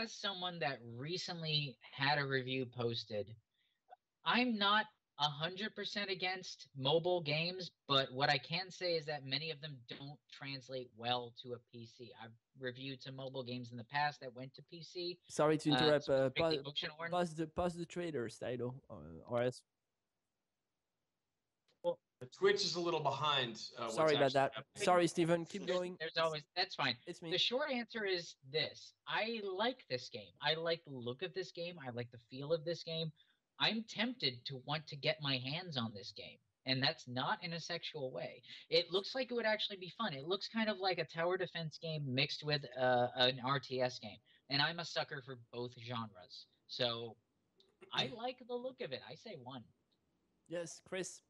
as someone that recently had a review posted, I'm not 100% against mobile games, but what I can say is that many of them don't translate well to a PC. I've reviewed some mobile games in the past that went to PC, Sorry to interrupt. specifically Oceanhorn. Pause the traders, Title, or else. Well, The Twitch is a little behind. Sorry about that. Happening. Sorry, Steven. Keep going. There's always that's fine. It's me. The short answer is this: I like this game. I like the look of this game. I like the feel of this game. I'm tempted to want to get my hands on this game, and that's not in a sexual way. It looks like it would actually be fun. It looks kind of like a tower defense game mixed with an RTS game, and I'm a sucker for both genres. So I like the look of it. I say one. Yes, Chris.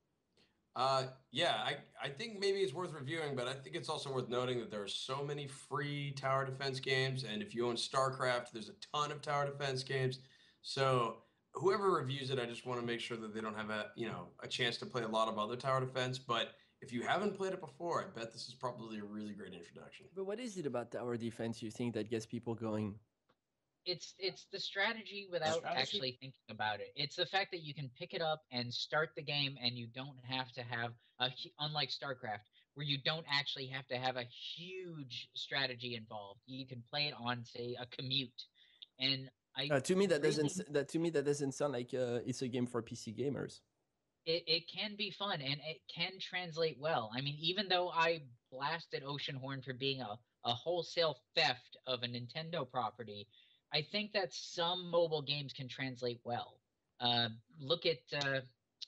Yeah, I think maybe it's worth reviewing, but I think it's also worth noting that there are so many free tower defense games, and if you own StarCraft, there's a ton of tower defense games. So whoever reviews it, I just want to make sure that they don't have a chance to play a lot of other tower defense. But if you haven't played it before, I bet this is probably a really great introduction. But what is it about tower defense you think that gets people going? It's the strategy without actually thinking about it. It's the fact that you can pick it up and start the game, and you don't have to have unlike StarCraft, where you don't actually have to have a huge strategy involved. You can play it on, say, a commute. And to me that doesn't sound like it's a game for PC gamers. It can be fun, and it can translate well. I mean, even though I blasted Oceanhorn for being a wholesale theft of a Nintendo property, I think that some mobile games can translate well. Look at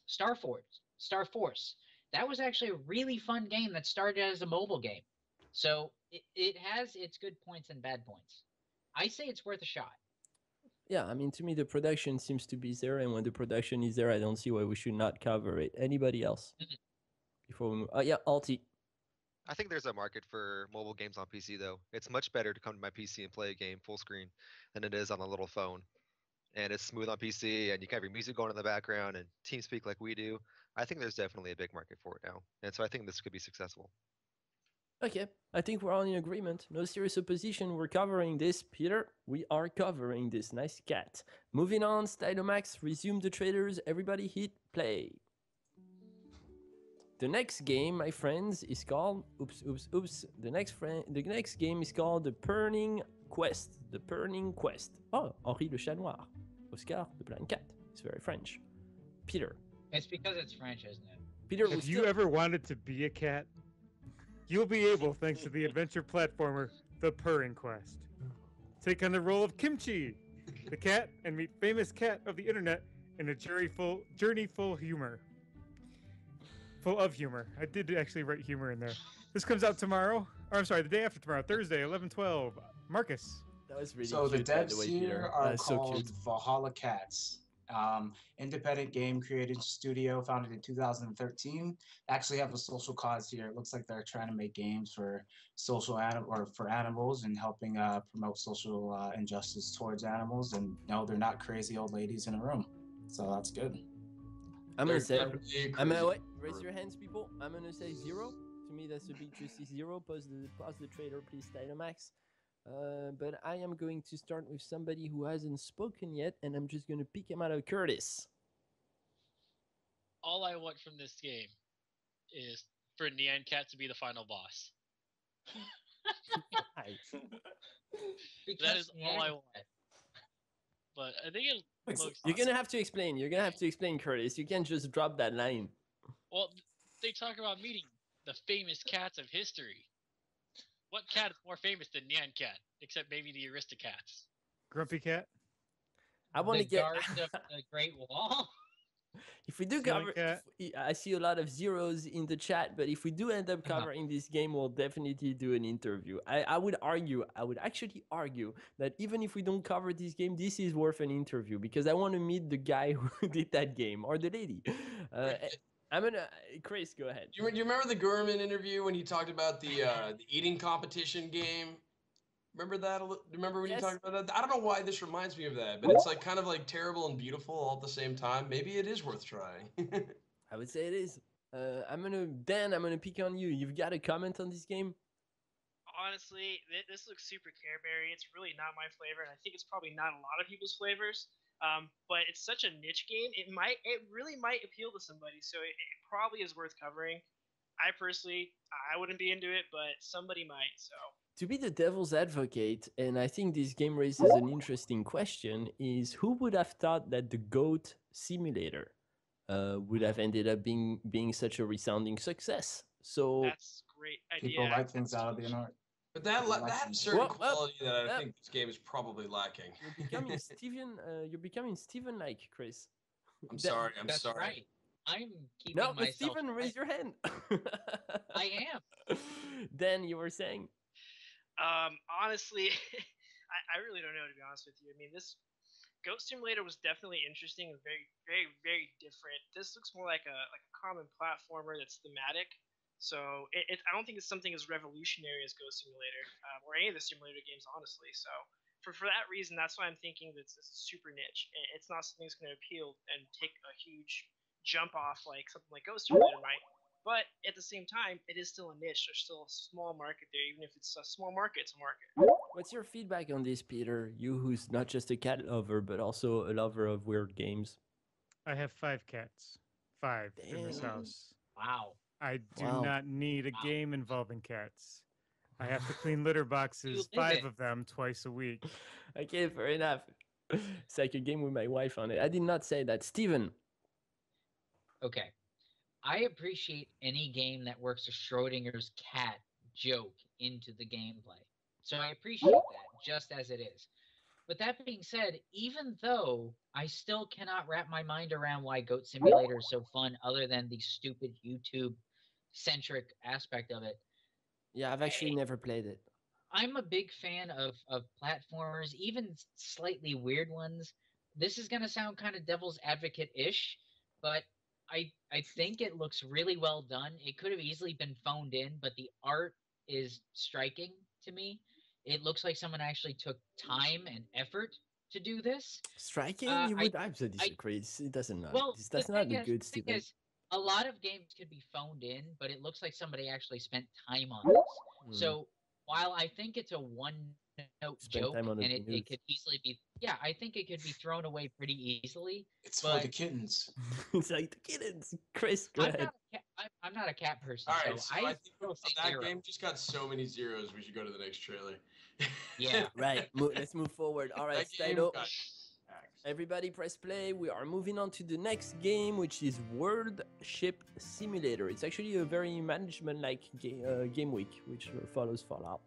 Star Force. That was actually a really fun game that started as a mobile game. So it has its good points and bad points. I say it's worth a shot. Yeah, I mean, to me, the production seems to be there, and when the production is there, I don't see why we should not cover it. Anybody else? Before we move, yeah, Alti. I think there's a market for mobile games on PC, though. It's much better to come to my PC and play a game full screen than it is on a little phone. And it's smooth on PC, and you can have your music going in the background and TeamSpeak like we do. I think there's definitely a big market for it now. And so I think this could be successful. Okay, I think we're all in agreement. No serious opposition. We're covering this, Peter. We are covering this. Nice cat. Moving on, Stylomax, resume the traders. Everybody hit play. The next game, my friends, is called... Oops. The next game is called The Burning Quest. The Burning Quest. Oh, Henri le Chat Noir. Oscar the Blind Cat. It's very French. Peter. It's because it's French, isn't it? Peter, if you ever wanted to be a cat, you'll be able thanks to the adventure platformer, The Purring Quest. Take on the role of Kimchi, the cat, and meet famous cat of the internet in a journey full humor. Full of humor. I did actually write humor in there. This comes out tomorrow. Or I'm sorry, the day after tomorrow, Thursday, 11/12. Marcus. That was really so cute. The devs here are called so Valhalla Cats. Independent game created studio founded in 2013. Actually have a social cause here. It looks like they're trying to make games for for animals and helping promote social injustice towards animals. And no, they're not crazy old ladies in a room. So that's good. I'm gonna say, wait, raise your hands, people. I'm gonna say 0. To me, that's a big juicy 0. Pause the trader, please, Stylomax. But I am going to start with somebody who hasn't spoken yet, and I'm just gonna pick him out of Curtis. All I want from this game is for Nyan Cat to be the final boss. That is all I want. But I think it looks You're gonna have to explain. You're gonna have to explain, Curtis. You can't just drop that line. Well, they talk about meeting the famous cats of history. What cat is more famous than Nyan Cat? Except maybe the Aristocats. Grumpy Cat? I want to get... Guards of the Great Wall? If we do cover... I see a lot of zeros in the chat, but if we do end up covering this game, we'll definitely do an interview. I would actually argue that even if we don't cover this game, this is worth an interview, because I want to meet the guy who did that game, or the lady. Chris, go ahead. Do you remember the Gurman interview when he talked about the eating competition game? Remember that? Remember when you talked about that? I don't know why this reminds me of that, but it's like kind of like terrible and beautiful all at the same time. Maybe it is worth trying. I would say it is. Dan, I'm gonna pick on you. You've got a comment on this game? honestly, this looks super Careberry. It's really not my flavor, and I think it's probably not a lot of people's flavors. But it's such a niche game. It really might appeal to somebody. So it probably is worth covering. I personally, I wouldn't be into it, but somebody might. So To be the devil's advocate, and I think this game raises an interesting question, is who would have thought that the GOAT simulator would have ended up being such a resounding success? So that's a great idea. People like things out of the ordinary. But that has a certain Well, quality that I well. think this game is probably lacking. you're becoming Steven. You're becoming Steven-like, Chris. I'm That- sorry. I'm That's sorry. right. I'm keeping No, but myself. Steven, raise your hand. I am. Dan, you were saying. Honestly, I really don't know, to be honest with you. I mean, this Goat Simulator was definitely interesting and very, very, very different. This looks more like a common platformer that's thematic. So I don't think it's something as revolutionary as Goat Simulator or any of the simulator games, honestly. So for that reason, that's why I'm thinking that it's super niche. It's not something that's going to appeal and take a huge jump off like something like Goat Simulator might. But at the same time, it is still a niche. There's still a small market there. Even if it's a small market, it's a market. What's your feedback on this, Peter? You who's not just a cat lover, but also a lover of weird games. I have 5 cats. 5 in this Damn. house. Wow. I do Wow. not need a Wow. game involving cats. I have to clean litter boxes, live 5 it. of them, twice a week. Okay, fair enough. It's like a game with my wife on it. I did not say that. Steven. Okay. I appreciate any game that works a Schrodinger's cat joke into the gameplay. So I appreciate that just as it is. But that being said, even though I still cannot wrap my mind around why Goat Simulator is so fun, other than the stupid YouTube centric aspect of it, Yeah, I've actually never played it. I'm a big fan of platformers, even slightly weird ones. This is going to sound kind of devil's advocate ish, but I think it looks really well done. It could have easily been phoned in, but the art is striking to me. It looks like someone actually took time and effort to do this. Striking? Uh, You I- would absolutely disagree. It doesn't know. Well, That's the not thing the is, good, the thing Steven. is, a lot of games could be phoned in, but it looks like somebody actually spent time on this. Mm. So while I think it's a one-note Spent joke, time on the and it news. could easily be, yeah, I think it could be thrown away pretty easily. It's for the But- kittens. It's like the kittens. Chris, go I'm ahead. not, I'm not a cat person, All right, so so I think still say that zero. game just got so many zeros. We should go to the next trailer. Yeah. Right, let's move forward. All right, That game Stylo. got axed. Everybody press play. We are moving on to the next game, which is World Ship Simulator. It's actually a very management-like game week, which follows Fallout.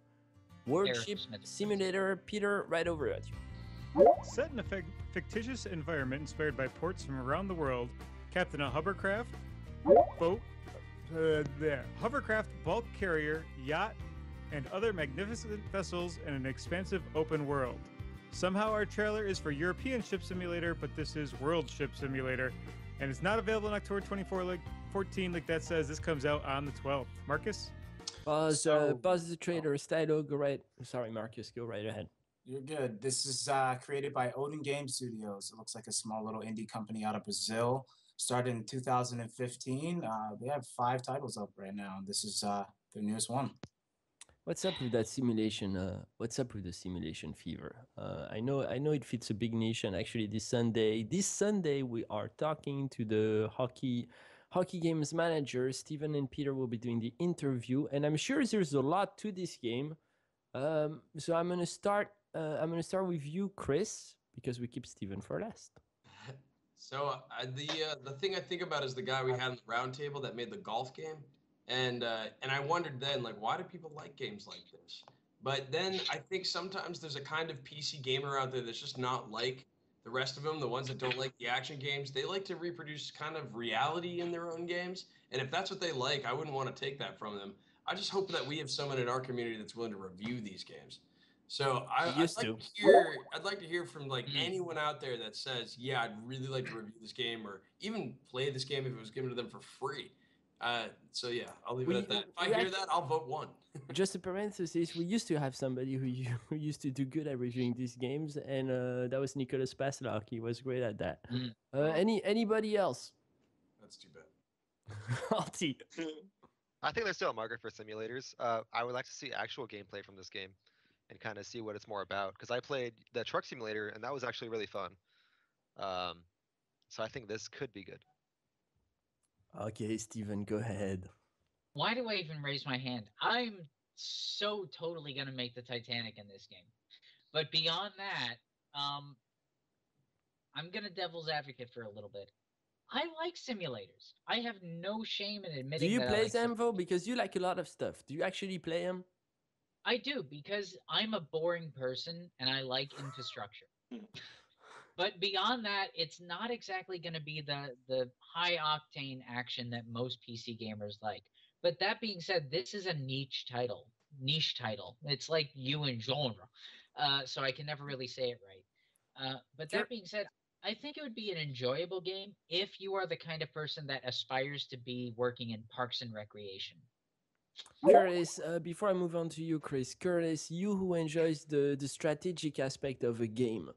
World Ship Aerosmith. Simulator. Peter, right over at you. Set in a fictitious environment inspired by ports from around the world, captain a hovercraft, hovercraft, bulk carrier, yacht, and other magnificent vessels in an expansive open world. Somehow our trailer is for European Ship Simulator, but this is World Ship Simulator, and it's not available in October 14 like that says. This comes out on the 12th. Marcus? Pause So- the trailer. Stylo, go right. Sorry, Marcus, go right ahead. You're good. This is created by Odin Game Studios. It looks like a small little indie company out of Brazil. Started in 2015. They have 5 titles up right now. This is their newest one. What's up with that simulation? What's up with the simulation fever? I know it fits a big niche, and actually this Sunday we are talking to the hockey games manager. Steven and Peter will be doing the interview, and I'm sure there's a lot to this game. So I'm gonna start with you, Chris, because we keep Steven for last. So the thing I think about is the guy we had on the round table that made the golf game, and I wondered then, like, why do people like games like this? But then I think sometimes there's a kind of PC gamer out there that's just not like the rest of them, the ones that don't like the action games. They like to reproduce kind of reality in their own games, and if that's what they like, I wouldn't want to take that from them. I just hope that we have someone in our community that's willing to review these games. So I'd like to hear from like anyone out there that says, yeah, I'd really like to review this game or even play this game if it was given to them for free. So yeah, I'll leave it at that. If I hear that, I'll vote 1. Just a parenthesis, we used to have somebody who used to do good at reviewing these games, and that was Nicholas Paslak. He was great at that. Anybody else? That's too bad. Alti. I think there's still a market for simulators. I would like to see actual gameplay from this game and kind of see what it's more about. Because I played the truck simulator and that was actually really fun. Um, so I think this could be good. Okay, Steven, go ahead. Why do I even raise my hand? I'm so totally gonna make the Titanic in this game. But beyond that, I'm gonna devil's advocate for a little bit. I like simulators. I have no shame in Do admitting you that I play like them, though? simulators. Because you like a lot of stuff. Do you actually play them? I do because I'm a boring person and I like infrastructure. But beyond that, it's not exactly going to be the high octane action that most PC gamers like. But that being said, this is a niche title. Niche title. It's like you in genre. So I can never really say it right. But Sure. that being said, I think it would be an enjoyable game if you are the kind of person that aspires to be working in Parks and Recreation. Curtis, before I move on to you, Chris, Curtis, you who enjoys the strategic aspect of a game,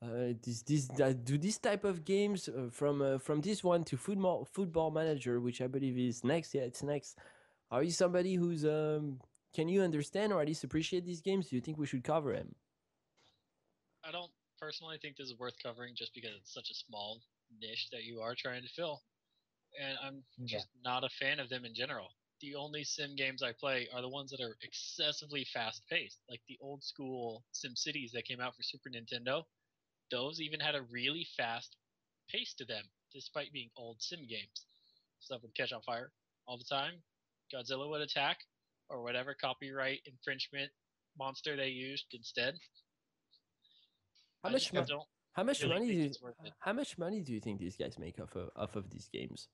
do this type of games from this one to Football Manager, which I believe is next. Yeah, it's next. Are you somebody who's can you understand or at least appreciate these games? Do you think we should cover them? I don't personally think this is worth covering just because it's such a small niche that you are trying to fill. And I'm just not a fan of them in general. The only sim games I play are the ones that are excessively fast paced, like the old school Sim Cities that came out for Super Nintendo. Those even had a really fast pace to them, despite being old sim games. Stuff would catch on fire all the time. Godzilla would attack, or whatever copyright infringement monster they used instead. How I much just money? don't How much really money? think Do it's worth it. how much money do you think these guys make off of these games?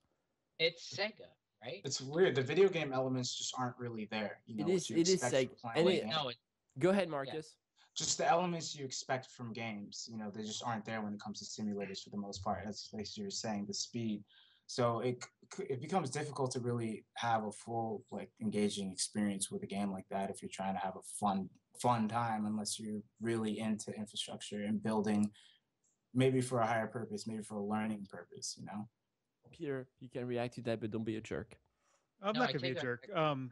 It's Sega, right? It's weird. The video game elements just aren't really there. You know, It what is. you It is expect like. from And playing a it, game. No, go ahead, Marcus. Just the elements you expect from games. You know, they just aren't there when it comes to simulators for the most part. As like you were saying, the speed. So it becomes difficult to really have a full like engaging experience with a game like that if you're trying to have a fun time, unless you're really into infrastructure and building, maybe for a higher purpose, maybe for a learning purpose. You know. Peter, you can react to that, but don't be a jerk. I'm No, not I gonna be a take that jerk. back. Go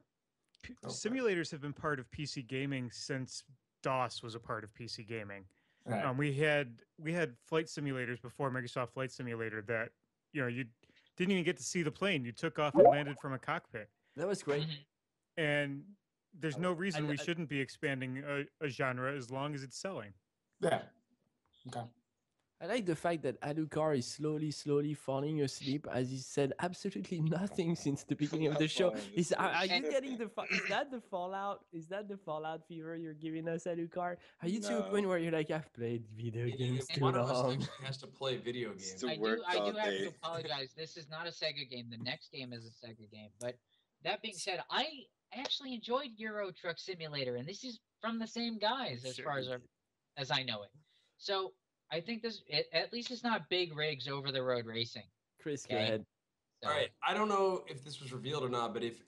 for it. Simulators have been part of PC gaming since DOS was a part of PC gaming. Right. We had flight simulators before Microsoft Flight Simulator that you didn't even get to see the plane. You took off and landed from a cockpit. That was great. Mhm. And there's no reason we I- shouldn't be expanding a genre as long as it's selling. Yeah. Okay. I like the fact that Alucard is slowly falling asleep as he said absolutely nothing since the beginning of the show. Are you getting is that the fallout? Is that the fallout fever you're giving us, Alucard? Are you to a point where you're like, I've played video games too One of us long? actually has to play video games. To I work do all have day. to apologize. This is not a Sega game. The next game is a Sega game. But that being said, I actually enjoyed Euro Truck Simulator, and this is from the same guys as Sure far you did. as I know it. So I think at least it's not big rigs over the road racing. Chris, go Okay. ahead. So, All right, I don't know if this was revealed or not, but if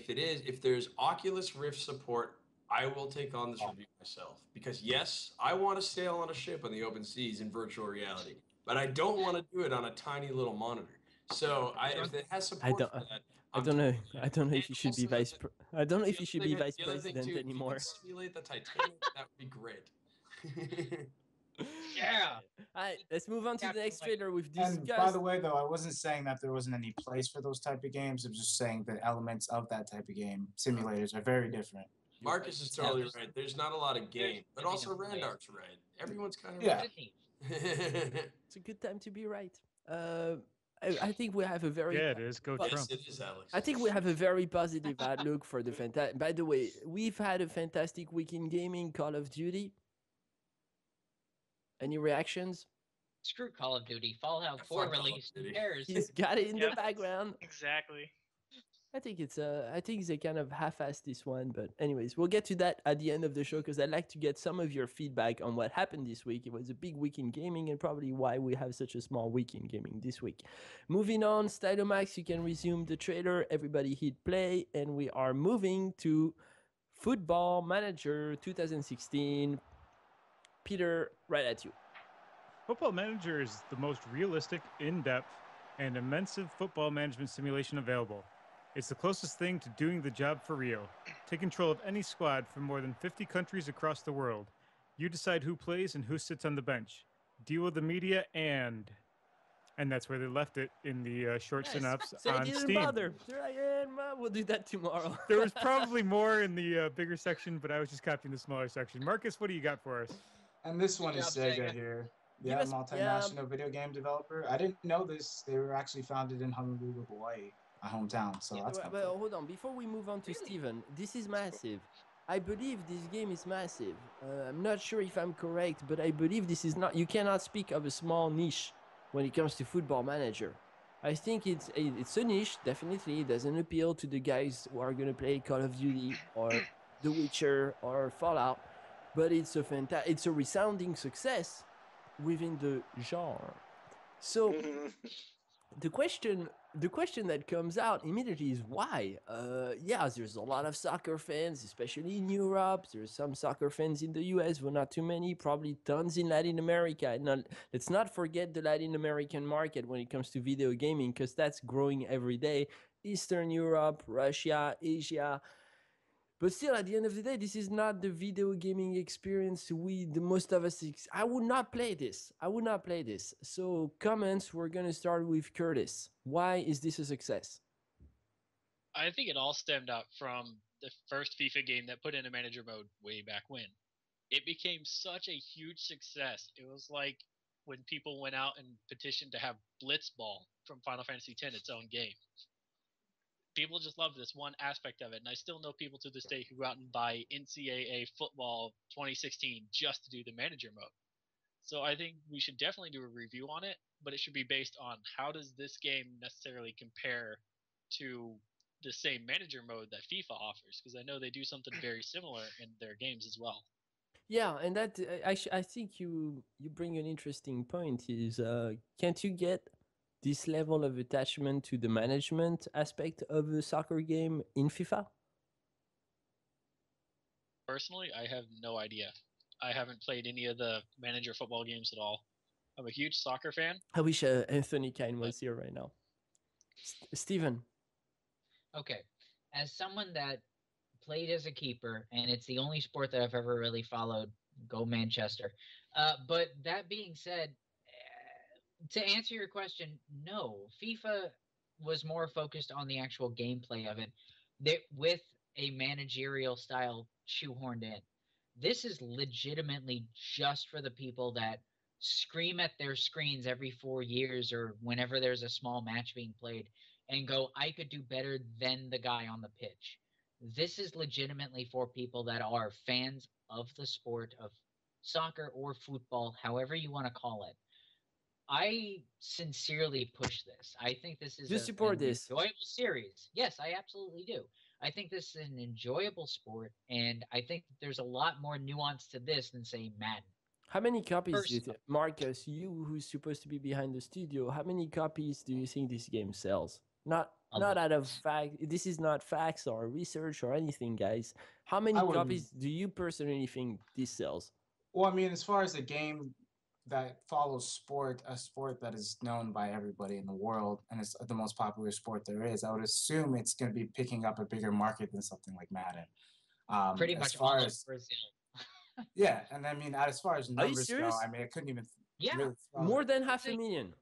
it is, if there's Oculus Rift support, I will take on this review myself. Because yes, I want to sail on a ship on the open seas in virtual reality, but I don't want to do it on a tiny little monitor. So if it has support don't- for that, I I'm don't know. totally in. I don't know if And you should be also the- I don't know the if you other should be thing- vice the other thing, president too, if you anymore. could simulate the Titanic, that would be great. yeah. All right, let's move on to the Captain next White. trailer. We've And by discussed. the way, though, I wasn't saying that there wasn't any place for those type of games. I'm just saying the elements of that type of game, simulators, are very different. Marcus is totally right. There's not a lot of game, but I mean, also no way. Randark's right. Everyone's kind of Yeah. It's a niche. right. It's a good time to be right. I think we have a very. Yeah, it is. Go But- Trump. Yes, it is, Alex. I think we have a very positive outlook for the fantastic. By the way, we've had a fantastic week in gaming. Call of Duty. Any reactions? Screw Call of Duty. Fallout Fuck 4 Call of released. Who Duty. cares? He's got it in the Yep. background. Exactly. I think they kind of half-assed this one, but anyways, we'll get to that at the end of the show because I'd like to get some of your feedback on what happened this week. It was a big week in gaming and probably why we have such a small week in gaming this week. Moving on, Stylomax, you can resume the trailer. Everybody hit play, and we are moving to Football Manager 2016. Peter, right at you. Football Manager is the most realistic, in-depth, and immersive football management simulation available. It's the closest thing to doing the job for real. Take control of any squad from more than 50 countries across the world. You decide who plays and who sits on the bench. Deal with the media and that's where they left it in the short synopsis So I on didn't Steam. bother. They're like, we'll do that tomorrow. There was probably more in the bigger section, but I was just copying the smaller section. Marcus, what do you got for us? And this one Good is job, Sega Sega. here. Give Yeah, us- multinational video game developer. I didn't know this. They were actually founded in Honolulu, Hawaii, my hometown. So that's kind But of cool. hold on, before we move on to Steven, this is massive. I believe this game is massive. I'm not sure if I'm correct, but I believe this is not. You cannot speak of a small niche when it comes to Football Manager. I think it's a niche. Definitely, it doesn't appeal to the guys who are gonna play Call of Duty or The Witcher or Fallout, but it's a resounding success within the genre. So the question that comes out immediately is why? Yeah, there's a lot of soccer fans, especially in Europe. There's some soccer fans in the US, but not too many. Probably tons in Latin America. And let's not forget the Latin American market when it comes to video gaming, because that's growing every day. Eastern Europe, Russia, Asia. But still, at the end of the day, this is not the video gaming experience the most of us. I would not play this. So, comments, we're going to start with Curtis. Why is this a success? I think it all stemmed out from the first FIFA game that put in a manager mode way back when. It became such a huge success. It was like when people went out and petitioned to have Blitzball from Final Fantasy X its own game. People just love this one aspect of it, and I still know people to this day who go out and buy NCAA Football 2016 just to do the manager mode. So I think we should definitely do a review on it, but it should be based on how does this game necessarily compare to the same manager mode that FIFA offers, because I know they do something very similar in their games as well. Yeah, and that I think you bring an interesting point. Is can't you get this level of attachment to the management aspect of a soccer game in FIFA? Personally, I have no idea. I haven't played any of the manager football games at all. I'm a huge soccer fan. I wish Anthony Kine was here right now. Steven. Okay, as someone that played as a keeper, and it's the only sport that I've ever really followed, go Manchester. But that being said, to answer your question, no. FIFA was more focused on the actual gameplay of it, with a managerial style shoehorned in. This is legitimately just for the people that scream at their screens every 4 years or whenever there's a small match being played and go, I could do better than the guy on the pitch. This is legitimately for people that are fans of the sport of soccer or football, however you want to call it. I sincerely push this. I think this is You support an this? enjoyable series. Yes, I absolutely do. I think this is an enjoyable sport, and I think there's a lot more nuance to this than, say, Madden. How many copies, Personally. Marcus, you who's supposed to be behind the studio, how many copies do you think this game sells? Not out of fact. This is not facts or research or anything, guys. How many I wouldn't- copies do you personally think this sells? Well, I mean, as far as a game that follows sport, a sport that is known by everybody in the world, and it's the most popular sport there is, I would assume it's going to be picking up a bigger market than something like Madden. Pretty as much far all of as Brazil. yeah, and I mean, as far as Are you numbers go, serious? I mean, I couldn't even Yeah, really follow More it. than 500,000.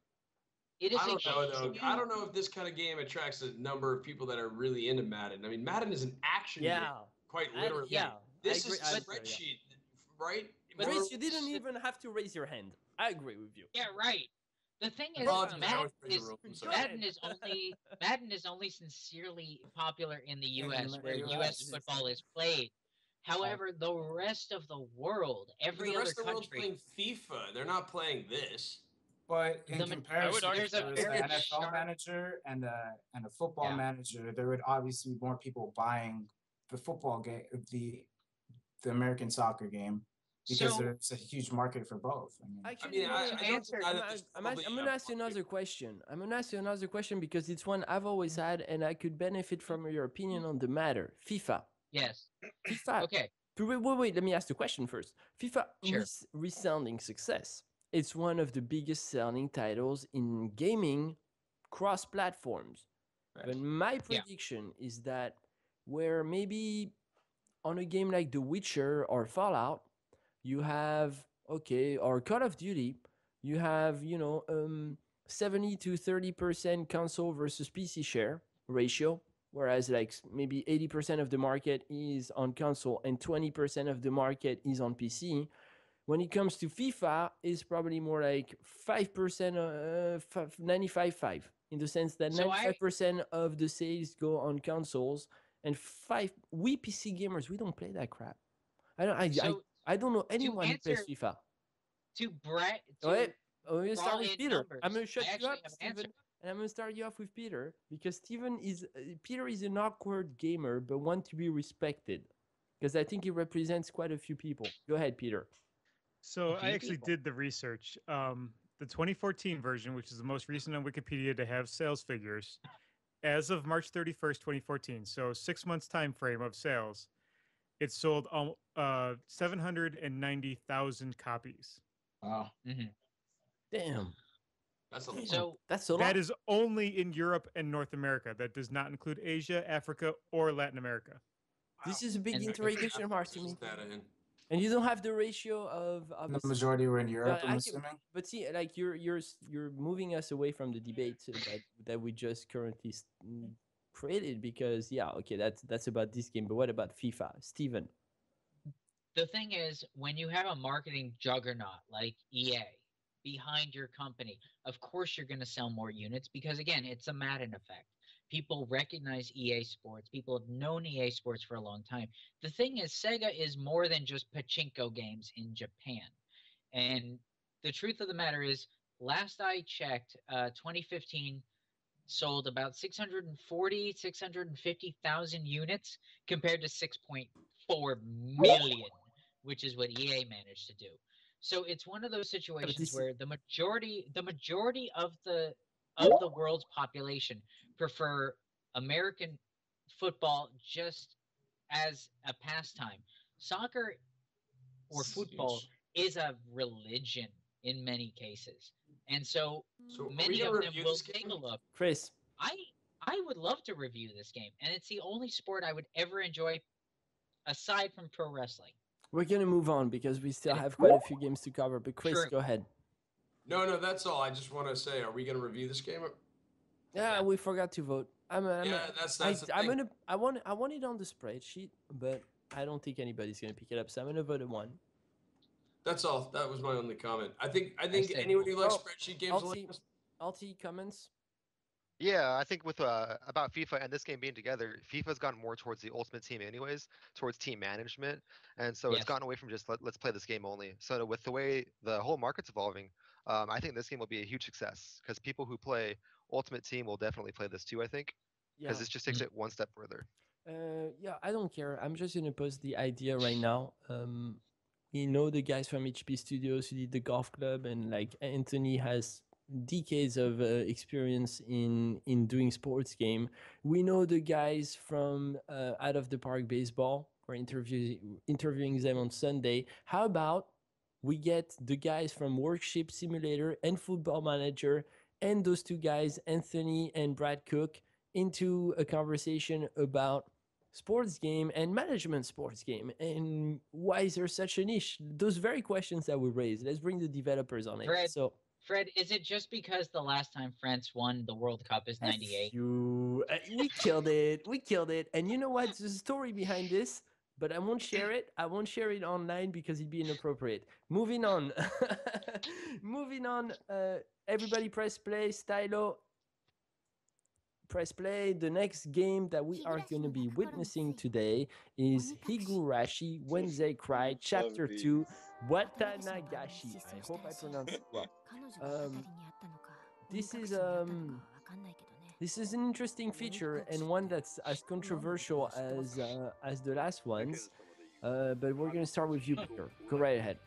it is I a don't know though. huge- I don't know if this kind of game attracts a number of people that are really into Madden. I mean, Madden is an action game, quite literally. Yeah. This I is agree- a I- spreadsheet, right? But Chris, More- you didn't even have to raise your hand. I agree with you. Yeah, right. The thing is, Well, it's because I Madden always break the is, rules, I'm sorry. Madden is only sincerely popular in the In U.S., the where US. U.S. football is played. However, the rest of the world, every the other rest of the world's country, playing FIFA. They're not playing this. But in the ma- comparison, argue if there was there's the a NFL sharp- manager and the football Yeah. manager, there would obviously be more people buying the football game, the American soccer game, because So- there's a huge market for both. I mean, Actually, mean, I don't answer- deny that there's probably I'm gonna ask you another question. I'm gonna ask you another question because it's one I've always had, and I could benefit from your opinion on the matter. FIFA. yes. FIFA. Okay. Wait. Let me ask the question first. FIFA Sure. resounding success. It's one of the biggest selling titles in gaming cross platforms. But my Yeah. prediction is that where maybe on a game like The Witcher or Fallout, you have or Call of Duty, you have 70 to 30% console versus PC share ratio, whereas like maybe 80% of the market is on console and 20% of the market is on PC. When it comes to FIFA, it's probably more like 5%, 95-5, in the sense that So I- 95% of the sales go on consoles, and we PC gamers, we don't play that crap. So I don't know anyone who plays answer- FIFA. To Brett, Wait, I'm gonna raw start with in Peter. numbers, I'm gonna I shut you actually up, have an Steven, answer. and I'm gonna start you off with Peter because Peter is an awkward gamer, but one to be respected, because I think he represents quite a few people. Go ahead, Peter. So A I few actually people. did the research. The 2014 version, which is the most recent on Wikipedia to have sales figures, as of March 31st, 2014, so 6 months time frame of sales, it sold 790,000 copies. Wow. Damn. That's a Damn. lot. So That's a lot. That is only in Europe and North America. That does not include Asia, Africa, or Latin America. This is a big And- interrogation mark to There's me. this data in. And you don't have the ratio of The obviously. majority were in Europe, I I'm can- assuming. But see, like you're moving us away from the debate that we just currently created, because that's about this game. But what about FIFA, Steven? the thing is, when you have a marketing juggernaut like EA behind your company, of course you're going to sell more units because, again, it's a Madden effect. People recognize EA Sports. People have known EA Sports for a long time. The thing is, Sega is more than just pachinko games in Japan. And the truth of the matter is, last I checked, 2015 sold about 650,000 units compared to 6.4 million, which is what EA managed to do. So it's one of those situations this- where the majority of the world's population prefer American football just as a pastime. Soccer or It's football huge. is a religion in many cases. And so So are we many gonna of them review will this take game? a look. Chris, I would love to review this game, and it's the only sport I would ever enjoy aside from pro wrestling. we're gonna move on because we still Okay. have quite a few games to cover. But Chris, True. go ahead. No, that's all. I just want to say, are we going to review this game? Yeah, we forgot to vote. That's the I'm thing. gonna. I want it on the spreadsheet, but I don't think anybody's gonna pick it up. So I'm gonna vote a 1. That's all. That was my only comment. I think said- anyone who likes Oh, spreadsheet games I'll will like see. this. LT comments. Yeah, I think with about FIFA and this game being together, FIFA's gotten more towards the Ultimate Team anyways, towards team management, and so Yes. it's gotten away from just let's play this game only. So with the way the whole market's evolving, I think this game will be a huge success because people who play Ultimate Team will definitely play this too. I think Yeah. because this just takes it one step further. Yeah, I don't care. I'm just gonna post the idea right now. We know the guys from HP Studios who did the golf club, and like Anthony has decades of experience in doing sports game. We know the guys from Out of the Park Baseball. We're interviewing them on Sunday. How about we get the guys from Workshop Simulator and Football Manager, and those two guys, Anthony and Brad Cook, into a conversation about sports game and management sports game, and why is there such a niche? Those very questions that we raised. Let's bring the developers on it. Fred, So Fred, is it just because the last time France won the World Cup is '98? we killed it. We killed it. And you know what? There's a story behind this, but I won't share it. I won't share it online because it'd be inappropriate. Moving on. Moving on. Everybody press play. Stylo, press play. The next game that we are going to be witnessing today is Higurashi Wednesday Cry Chapter 2 Watanagashi. I hope I pronounced it well. This is an interesting feature and one that's as controversial as the last ones. But we're going to start with you, Peter. Go right ahead.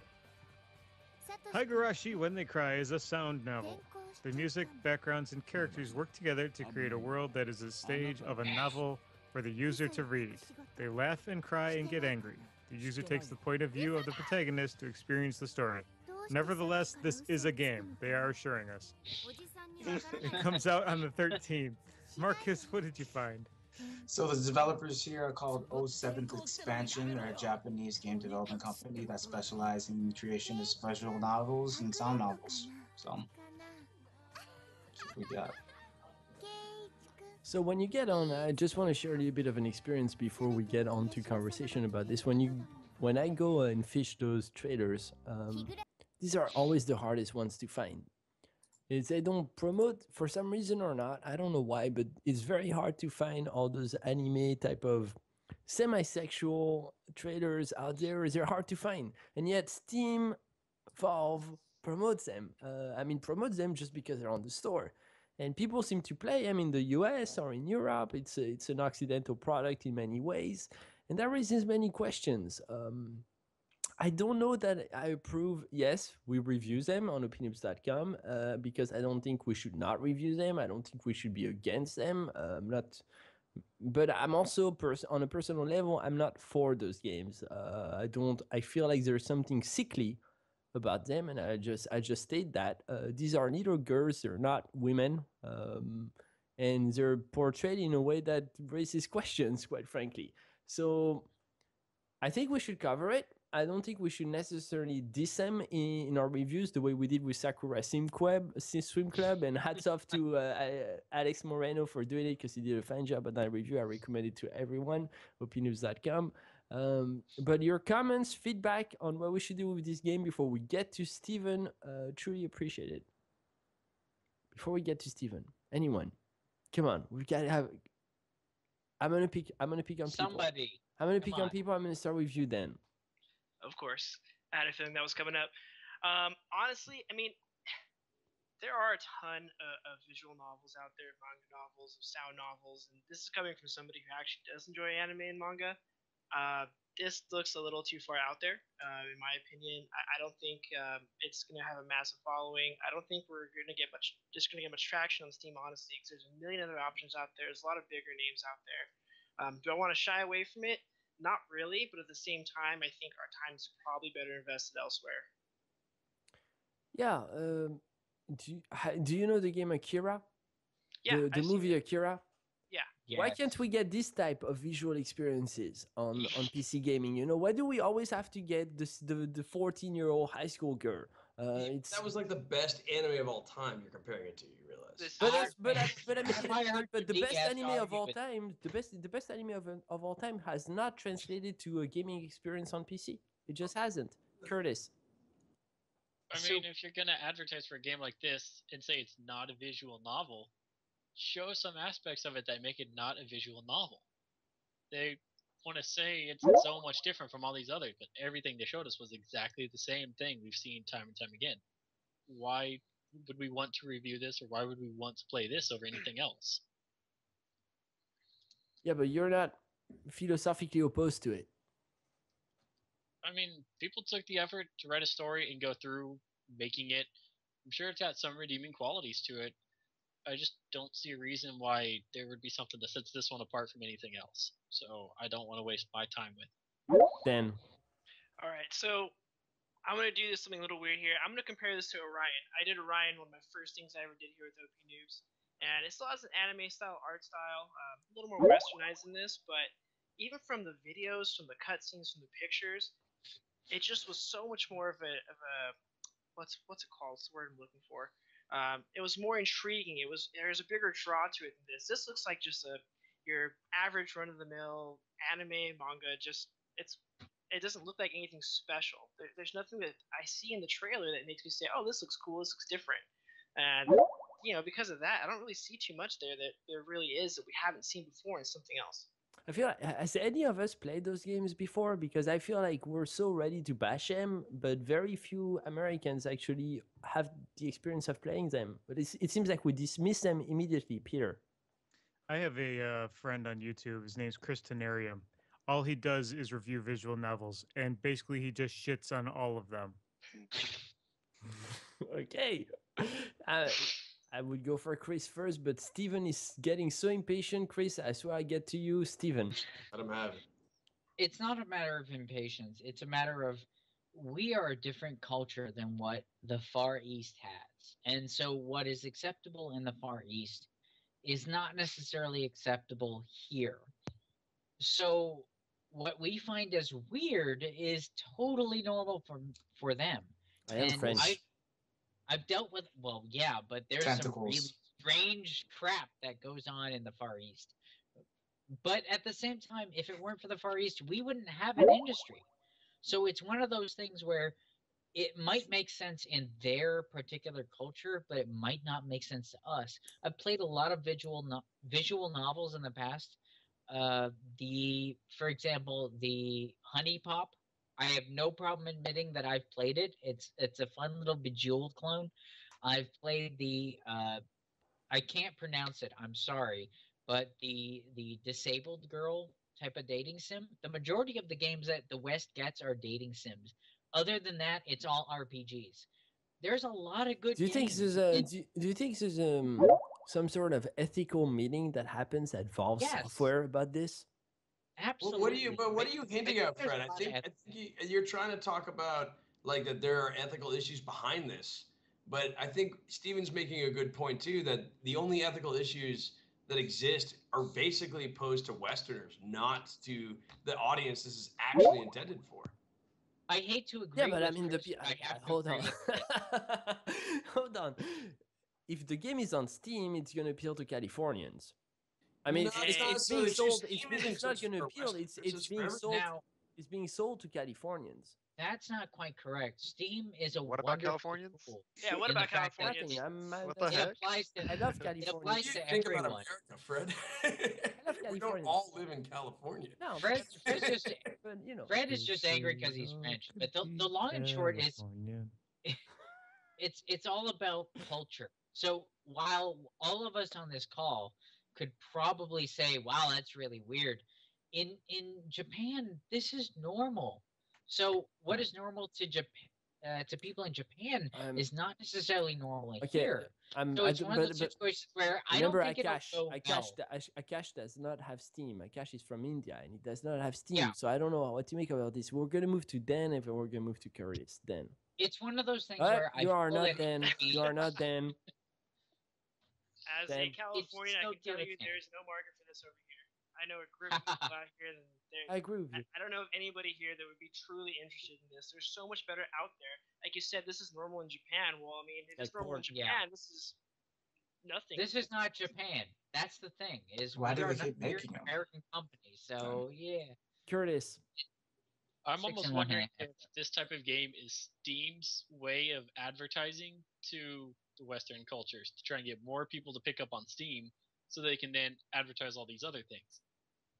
Higurashi When They Cry is a sound novel. The music, backgrounds, and characters work together to create a world that is a stage of a novel for the user to read. They laugh and cry and get angry. The user takes the point of view of the protagonist to experience the story. Nevertheless, this is a game, they are assuring us. It comes out on the 13th. Marcus, what did you find? So the developers here are called O7th Expansion. They're a Japanese game development company that specializes in creation of visual novels and sound novels. So that's what we got. So when you get on, I just want to share a little bit of an experience before we get on to conversation about this. When I go and fish those traders, these are always the hardest ones to find. They don't promote for some reason or not. I don't know why, but it's very hard to find all those anime type of semi-sexual traders out there. They're hard to find, and yet Steam, Valve promotes them. Promotes them just because they're on the store, and people seem to play them in the US or in Europe. It's an Occidental product in many ways, and that raises many questions. I don't know that I approve. Yes, we review them on opinions.com because I don't think we should not review them. I don't think we should be against them. But I'm also on a personal level, I'm not for those games. I feel like there's something sickly about them, and I just state that these are little girls, they're not women, and they're portrayed in a way that raises questions, quite frankly. So I think we should cover it. I don't think we should necessarily diss them in our reviews the way we did with Sakura Swim Club, and hats off to Alex Moreno for doing it because he did a fine job on that review. I recommend it to everyone, opinions.com. But your comments, feedback on what we should do with this game before we get to Steven, truly appreciate it. Before we get to Steven, anyone, come on, we've got to have. I'm gonna pick on people. Somebody. I'm gonna pick on people. I'm gonna start with you, Dan. Of course, I had a feeling that was coming up. Honestly, I mean, there are a ton of visual novels out there, manga novels, sound novels, and this is coming from somebody who actually does enjoy anime and manga. This looks a little too far out there, in my opinion. I don't think it's going to have a massive following. I don't think we're going to get much traction on Steam, honestly, because there's a million other options out there. There's a lot of bigger names out there. Do I want to shy away from it? Not really, but at the same time, I think our time is probably better invested elsewhere. Yeah. Do you know the game Akira? Yeah. The movie Akira? Yeah. Yes. Why can't we get this type of visual experiences on PC gaming? You know, why do we always have to get the 14-year-old high school girl? That was like the best anime of all time. You're comparing it to, you realize? But the best anime of all time, the best anime of all time has not translated to a gaming experience on PC. It just hasn't. Curtis. I mean, if you're gonna advertise for a game like this and say it's not a visual novel, show some aspects of it that make it not a visual novel. They want to say it's so much different from all these others, but everything they showed us was exactly the same thing we've seen time and time again. Why would we want to review this, or why would we want to play this over anything else? Yeah, but you're not philosophically opposed to it. I mean, people took the effort to write a story and go through making it. I'm sure it's got some redeeming qualities to it. I just don't see a reason why there would be something that sets this one apart from anything else. So I don't want to waste my time with it. Dan. All right, so I'm going to do something a little weird here. I'm going to compare this to Orion. I did Orion, one of my first things I ever did here with OP Noobs. And it still has an anime-style art style, a little more westernized than this, but even from the videos, from the cutscenes, from the pictures, it just was so much more of a what's it called? What's the word I'm looking for? It was more intriguing. There's a bigger draw to it than this. This looks like just your average run-of-the-mill anime manga. It doesn't look like anything special. There's nothing that I see in the trailer that makes me say, "Oh, this looks cool. This looks different." And because of that, I don't really see too much there that there really is that we haven't seen before in something else. I feel like, has any of us played those games before? Because I feel like we're so ready to bash them, but very few Americans actually have the experience of playing them. But it seems like we dismiss them immediately, Peter. I have a friend on YouTube. His name's Chris Tenarium. All he does is review visual novels, and basically he just shits on all of them. Okay. I would go for Chris first, but Steven is getting so impatient. Chris, I swear I get to you. Steven. Let him have it. It's not a matter of impatience. It's a matter of we are a different culture than what the Far East has. And so what is acceptable in the Far East is not necessarily acceptable here. So what we find as weird is totally normal for them. I am And French. I've dealt with, well, yeah, but there's some really Tentacles. strange crap that goes on in the Far East. But at the same time, if it weren't for the Far East, we wouldn't have an industry. So it's one of those things where it might make sense in their particular culture, but it might not make sense to us. I've played a lot of visual novels in the past. For example, the Honey Pop. I have no problem admitting that I've played it. It's a fun little Bejeweled clone. I've played the I can't pronounce it. I'm sorry, but the disabled girl type of dating sim. The majority of the games that the West gets are dating sims. Other than that, it's all RPGs. There's a lot of good Do you think games. there's do you think there's some sort of ethical meeting that happens at Valve Yes. Software about this? Absolutely. What are you hinting at, there's Fred? a I lot think of you're trying to talk about like that there are ethical issues behind this, but I think Steven's making a good point too, that the only ethical issues that exist are basically posed to Westerners, not to the audience this is actually intended for. I hate to agree. Yeah, but I with mean, Chris, I have to hold on, agree with hold on. If the game is on Steam, it's gonna appeal to Californians. I mean, No, it's not it's so. being It's sold. just It's, Steam isn't it's not just gonna for appeal. Westerners, It's it's being for sold. now. It's being sold to Californians. That's not quite correct. Steam is a What about wonderful Californians? tool Yeah, what in the about fact that Californians? Nothing. What the it heck? applies to I love it California. applies You to think about everyone. America, Fred. love We don't California. all live in California. No, Fred's just but you know. Fred is just angry because he's French. But the long and short is it's all about culture. So while all of us on this call could probably say, "Wow, that's really weird," in Japan, this is normal. So what is normal to people in Japan is not necessarily normal here. So it's one of those situations where I don't remember think it'll go well. Akash does not have Steam. Akash is from India and he does not have Steam. Yeah. So I don't know what to make about this. We're gonna move to Dan and then we're gonna move to Curtis. Dan. It's one of those things where you are feel not that Dan. You are not Dan. As Then- a Californian, I so can tell you terrifying. there's no market for this over here. I know a group of people out here that I agree with you. I don't know of anybody here that would be truly interested in this. There's so much better out there. Like you said, this is normal in Japan. Well, I mean, if it's Like normal in porn, yeah. Japan, this is nothing. This is not Japan. That's the thing. Is Why do we are they keep not we're making an 'em? American company. So yeah. Curtis. I'm 6 almost and 1 wondering half. if this type of game is Steam's way of advertising to the Western cultures to try and get more people to pick up on Steam so they can then advertise all these other things.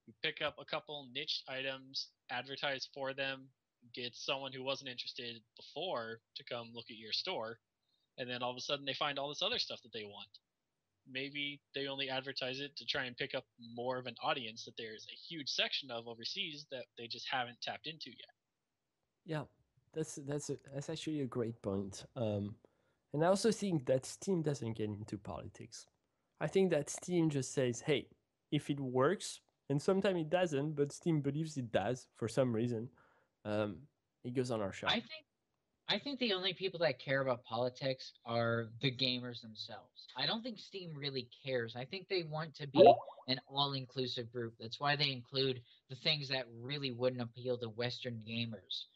You pick up a couple niche items, advertise for them, get someone who wasn't interested before to come look at your store, and then all of a sudden they find all this other stuff that they want. Maybe they only advertise it to try and pick up more of an audience that there's a huge section of overseas that they just haven't tapped into yet. Yeah, that's actually a great point. And I also think that Steam doesn't get into politics. I think that Steam just says, "Hey, if it works," and sometimes it doesn't, but Steam believes it does for some reason. It goes on our shop. I think the only people that care about politics are the gamers themselves. I don't think Steam really cares. I think they want to be an all-inclusive group. That's why they include the things that really wouldn't appeal to Western gamers.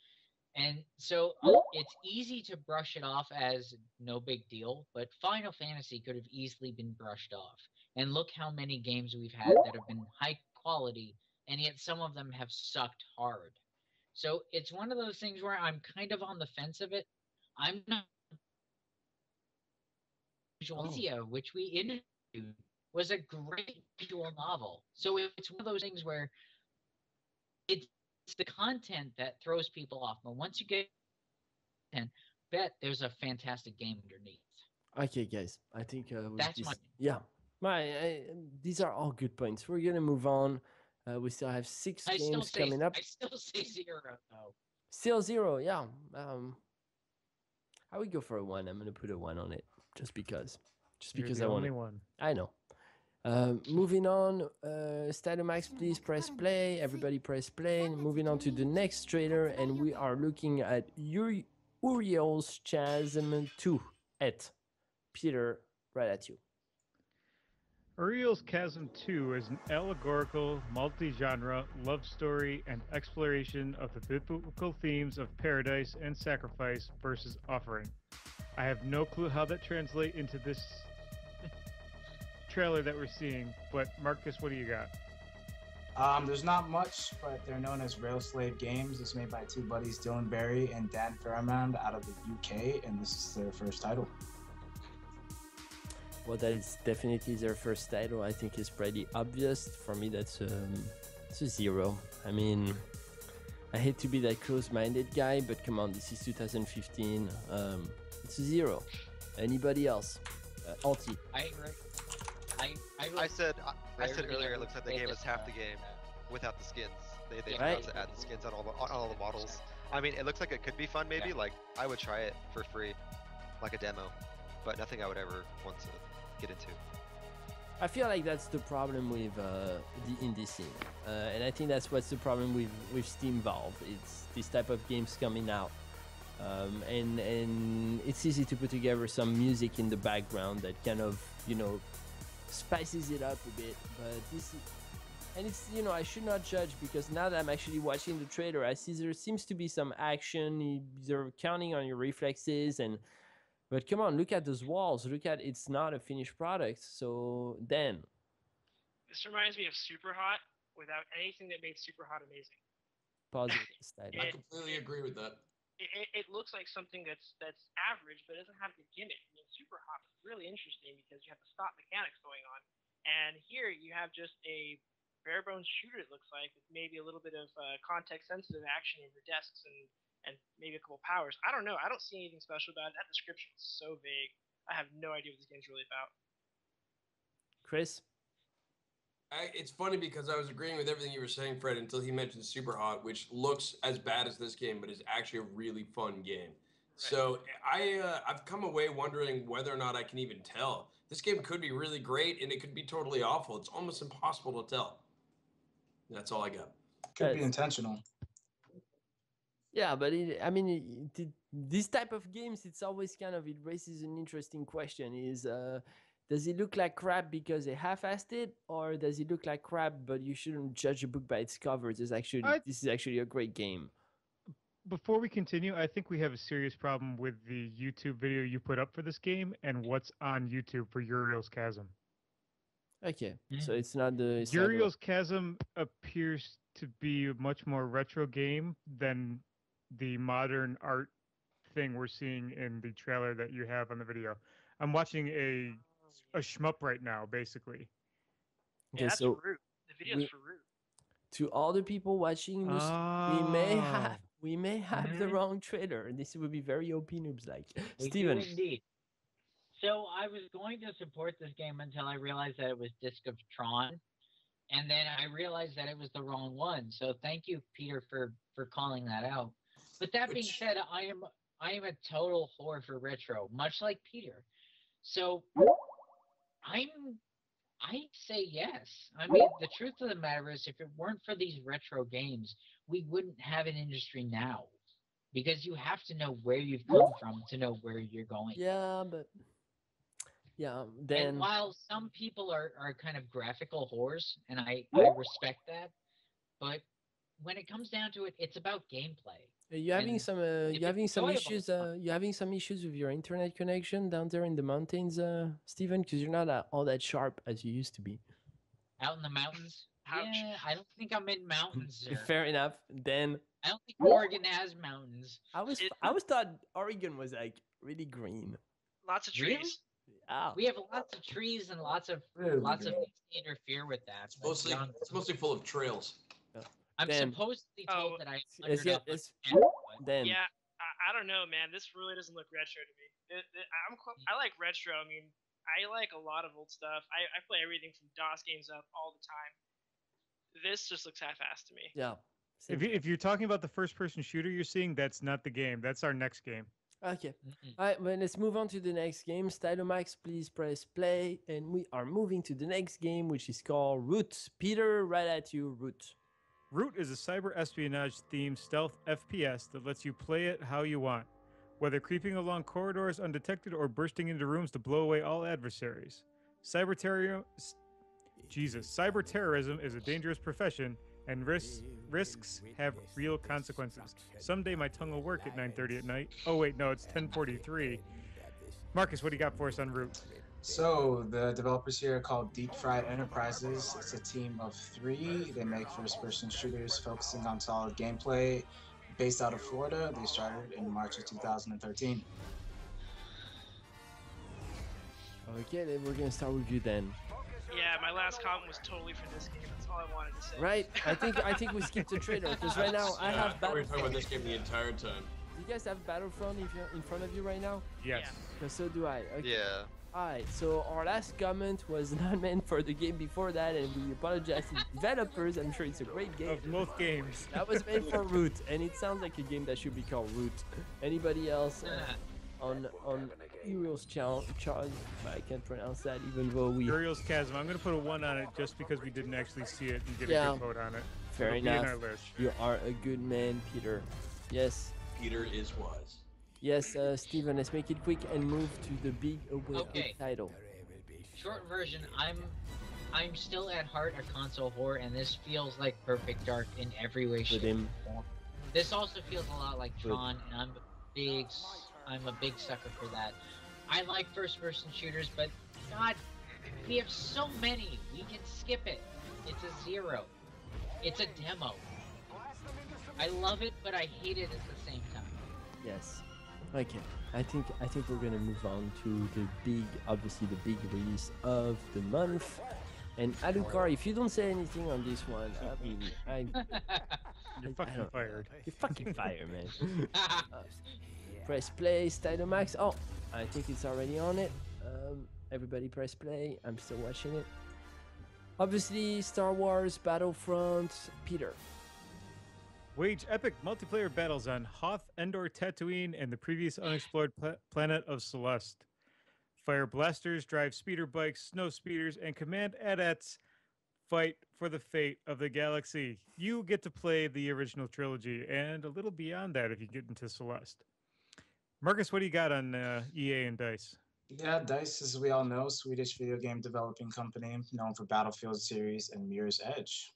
And so it's easy to brush it off as no big deal, but Final Fantasy could have easily been brushed off. And look how many games we've had that have been high quality, and yet some of them have sucked hard. So it's one of those things where I'm kind of on the fence of it. I'm not. Visualizia, which we interviewed, was a great visual novel. So it's one of those things where it's the content that throws people off. But once you get content, bet there's a fantastic game underneath. Okay, guys. I think That's this, my yeah. These are all good points. We're gonna move on. We still have 6 games coming up. I still say 0 though. Still 0, yeah. I would go for a 1. I'm gonna put a 1 on it just because. Just You're because the I want only it. one. I know. Moving on, Stylomax, please press play. Everybody press play. Moving on to the next trailer, and we are looking at Uriel's Chasm 2 at Peter, right at you. Uriel's Chasm 2 is an allegorical, multi-genre love story and exploration of the biblical themes of paradise and sacrifice versus offering. I have no clue how that translates into this trailer that we're seeing, but Marcus, what do you got? There's not much, but they're known as Rail Slave Games. It's made by two buddies, Dylan Berry and Dan Fairmount, out of the UK, and this is their first title. Well, that is definitely their first title. I think it's pretty obvious. For me, it's a 0. I mean, I hate to be that close-minded guy, but come on, this is 2015. It's a 0. Anybody else? Alti. I said earlier, it looks like the game is half the game without the skins. They forgot to add the skins on all the models. I mean, it looks like it could be fun, maybe. Like, I would try it for free, like a demo, but nothing I would ever want to get into. I feel like that's the problem with the indie scene, and I think that's what's the problem with Steam Valve. It's this type of games coming out, and it's easy to put together some music in the background that kind of, you know, spices it up a bit. But this, and it's, you know, I should not judge, because now that I'm actually watching the trailer, I see there seems to be some action. They're counting on your reflexes and. But come on, look at those walls. Look at, it's not a finished product. So then. This reminds me of Super Hot without anything that made Super Hot amazing. Positive style. I completely agree with that. It looks like something that's average, but it doesn't have the gimmick. I mean, Super Hot was really interesting because you have the stop mechanics going on, and here you have just a bare bones shooter. It looks like, with maybe a little bit of context sensitive action over desks and maybe a couple powers. I don't know. I don't see anything special about it. That description is so vague. I have no idea what this game's really about. Chris? It's funny because I was agreeing with everything you were saying, Fred, until he mentioned Super Hot, which looks as bad as this game, but is actually a really fun game. Right. So I've come away wondering whether or not I can even tell. This game could be really great, and it could be totally awful. It's almost impossible to tell. That's all I got. Could be intentional. Yeah, but this type of games, it's always kind of, it raises an interesting question. Does it look like crap because they half-assed it, or does it look like crap but you shouldn't judge a book by its cover? This is actually a great game. Before we continue, I think we have a serious problem with the YouTube video you put up for this game and what's on YouTube for Uriel's Chasm. Okay, so it's not the... Uriel's Chasm appears to be a much more retro game than the modern art thing we're seeing in the trailer that you have on the video. I'm watching a shmup right now, basically. Okay, yeah, that's so Root. The video's for Root. To all the people watching this, we may have the wrong trailer, and this would be very OP noobs like. Steven. Indeed. So I was going to support this game until I realized that it was Disc of Tron, and then I realized that it was the wrong one. So thank you, Peter, for calling that out. But that being said, I am a total whore for retro, much like Peter. So I say yes. I mean, the truth of the matter is, if it weren't for these retro games, we wouldn't have an industry now, because you have to know where you've come from to know where you're going. Yeah, but then. And while some people are kind of graphical whores, and I respect that, but when it comes down to it, it's about gameplay. You're having some issues. You're having some issues with your internet connection down there in the mountains, Steven, because you're not all that sharp as you used to be. Out in the mountains? Ouch. Yeah, I don't think I'm in mountains. Sir. Fair enough. Then I don't think Oregon has mountains. I was thought Oregon was like really green. Lots of trees. Really? Oh. We have lots of trees and lots of things to interfere with that. It's mostly full of trails. I'm supposedly told that I then. Yeah, I don't know, man. This really doesn't look retro to me. I like retro. I mean, I like a lot of old stuff. I play everything from DOS games up all the time. This just looks half-assed to me. Yeah. If you're talking about the first-person shooter you're seeing, that's not the game. That's our next game. Okay. All right, well, let's move on to the next game. Stylomax, please press play. And we are moving to the next game, which is called Root. Peter, right at you, Root. Root is a cyber espionage-themed stealth FPS that lets you play it how you want, whether creeping along corridors undetected or bursting into rooms to blow away all adversaries. Cyber Jesus, cyber terrorism is a dangerous profession, and risks have real consequences. Someday my tongue will work at 9:30 at night. Oh wait, no, it's 10:43. Marcus, what do you got for us on Root? So the developers here are called Deep Fried Enterprises. It's a team of 3. They make first-person shooters focusing on solid gameplay. Based out of Florida, they started in March of 2013. Okay, then we're gonna start with you then. Yeah, my last comment was totally for this game. That's all I wanted to say. Right? I think we skipped the trailer because right now I have We're talking Battlefront. about this game the entire time. Do you guys have Battlefront in front of you right now? Yes. Because so do I. Okay. Yeah. Alright, so our last comment was not meant for the game before that, and we apologize to the developers. I'm sure it's a great game. Of both games. That was meant for Root, and it sounds like a game that should be called Root. Anybody else on Uriel's Charge? I can't pronounce that, even though we. Uriel's Chasm. I'm going to put a 1 on it just because we didn't actually see it and get a Yeah. good vote on it. Fair It'll be enough. in our list. You are a good man, Peter. Yes. Peter is wise. Yes, Steven, let's make it quick and move to the big awaited Okay. title. Short version, I'm still at heart a console whore, and this feels like Perfect Dark in every way, With shape, him. or form. This also feels a lot like Good. Tron, and I'm a big sucker for that. I like first-person shooters, but God, we have so many. We can skip it. It's a 0. It's a demo. I love it, but I hate it at the same time. Yes. Okay. I think we're gonna move on to obviously the big release of the month. And Alucard, if you don't say anything on this one, I mean, You're I fucking don't- fired. you're fucking fire, man. Press play, Stylomax. Oh, I think it's already on it. Everybody press play. I'm still watching it. Obviously, Star Wars Battlefront, Peter. Wage epic multiplayer battles on Hoth, Endor, Tatooine, and the previous unexplored planet of Celeste. Fire blasters, drive speeder bikes, snow speeders, and command AT-ATs fight for the fate of the galaxy. You get to play the original trilogy and a little beyond that if you get into Celeste. Marcus, what do you got on EA and DICE? Yeah, DICE, as we all know, Swedish video game developing company known for Battlefield series and Mirror's Edge.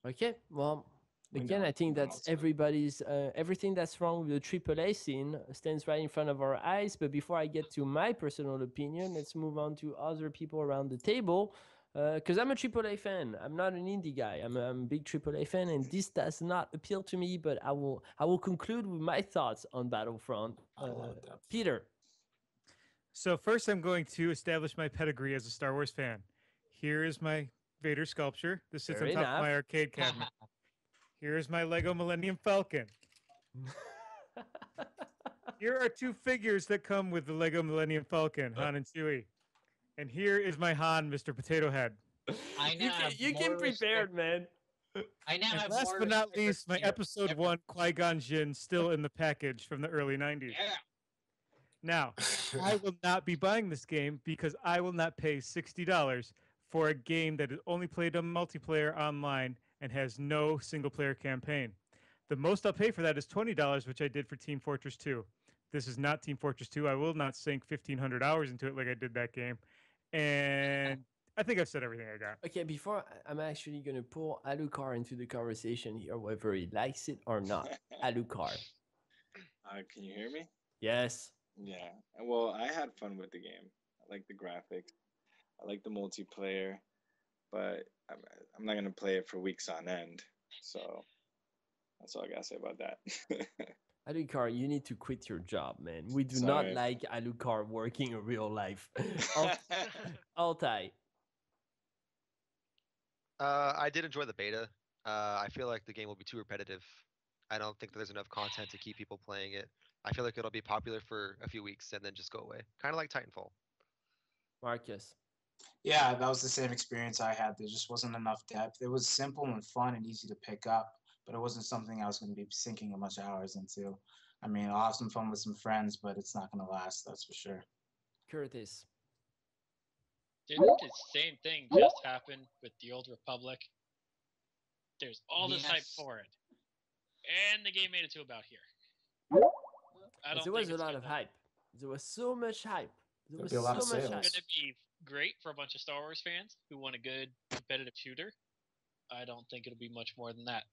Okay, well, We again, know- I think we know that's it's good. everybody's. Everything that's wrong with the AAA scene stands right in front of our eyes. But before I get to my personal opinion, let's move on to other people around the table. Because I'm a AAA fan. I'm not an indie guy. I'm a big AAA fan, and this does not appeal to me. But I will conclude with my thoughts on Battlefront. I love that. Peter. So first, I'm going to establish my pedigree as a Star Wars fan. Here is my Vader sculpture. This sits Fair on top enough. of my arcade cabinet. Here is my Lego Millennium Falcon. Here are 2 figures that come with the Lego Millennium Falcon, Han and Chewie. And here is my Han, Mr. Potato Head. I now have you came more prepared, man. I now And have last more but not respect for least, my Peter episode ever. 1 Qui-Gon Jinn still in the package from the early 90s. Yeah. Now, I will not be buying this game because I will not pay $60 for a game that is only played on multiplayer online and has no single player campaign. The most I'll pay for that is $20, which I did for Team Fortress 2. This is not Team Fortress 2. I will not sink 1,500 hours into it like I did that game. And I think I've said everything I got. Okay, before I'm actually gonna pull Alucard into the conversation here, whether he likes it or not. Alucard. Can you hear me? Yes. Yeah. Well, I had fun with the game. I like the graphics. I like the multiplayer, but I'm not gonna play it for weeks on end. So that's all I gotta say about that. Alucard, you need to quit your job, man. We do not Sorry. like Alucard working in real life. Altai. I did enjoy the beta. I feel like the game will be too repetitive. I don't think there's enough content to keep people playing it. I feel like it'll be popular for a few weeks and then just go away. Kind of like Titanfall. Marcus. Yeah, that was the same experience I had. There just wasn't enough depth. It was simple and fun and easy to pick up, but it wasn't something I was going to be sinking a bunch of hours into. I mean, I'll have some fun with some friends, but it's not going to last, that's for sure. Curtis. Didn't the same thing just happen with the Old Republic? There's all this hype Yes. for it, and the game made it to about here. I don't There was think a lot it's of gonna- hype. There was so much hype. There There'll was be a lot so of much sales. hype. It's gonna be great for a bunch of Star Wars fans who want a good competitive shooter. I don't think it'll be much more than that.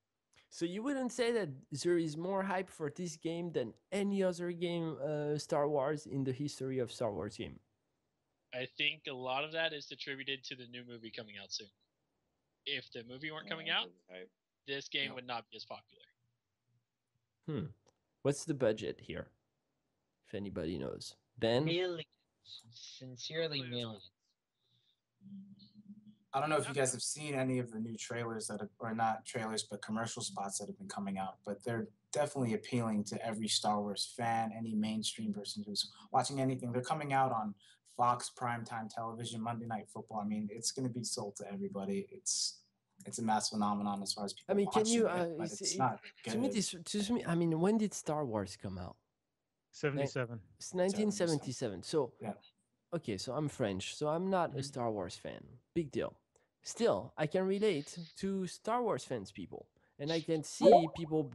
So you wouldn't say that there is more hype for this game than any other game, Star Wars, in the history of Star Wars game? I think a lot of that is attributed to the new movie coming out soon. If the movie weren't coming out, this game would not be as popular. What's the budget here? If anybody knows. Ben? Millions. Sincerely, millions. I don't know if you guys have seen any of the new trailers that have, or not trailers, but commercial spots that have been coming out, but they're definitely appealing to every Star Wars fan, any mainstream person who's watching anything. They're coming out on Fox primetime television, Monday Night Football. I mean, it's going to be sold to everybody. It's a mass phenomenon as far as people. I mean, can watching you? it, but it's not good. To me, I mean, when did Star Wars come out? 77. It's 1977. So, yeah. Okay, so I'm French, so I'm not a Star Wars fan. Big deal. Still, I can relate to Star Wars fans, people, and I can see people.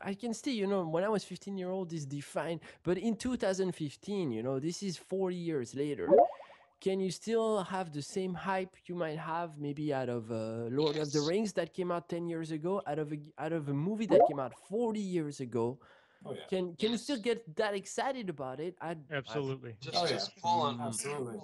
I can see, when I was 15-year-old, this defined. But in 2015, this is 40 years later. Can you still have the same hype you might have maybe out of Lord of the Rings that came out 10 years ago, out of a movie that came out 40 years ago? Oh, yeah. Can you still get that excited about it? Absolutely. Just fall on absolutely.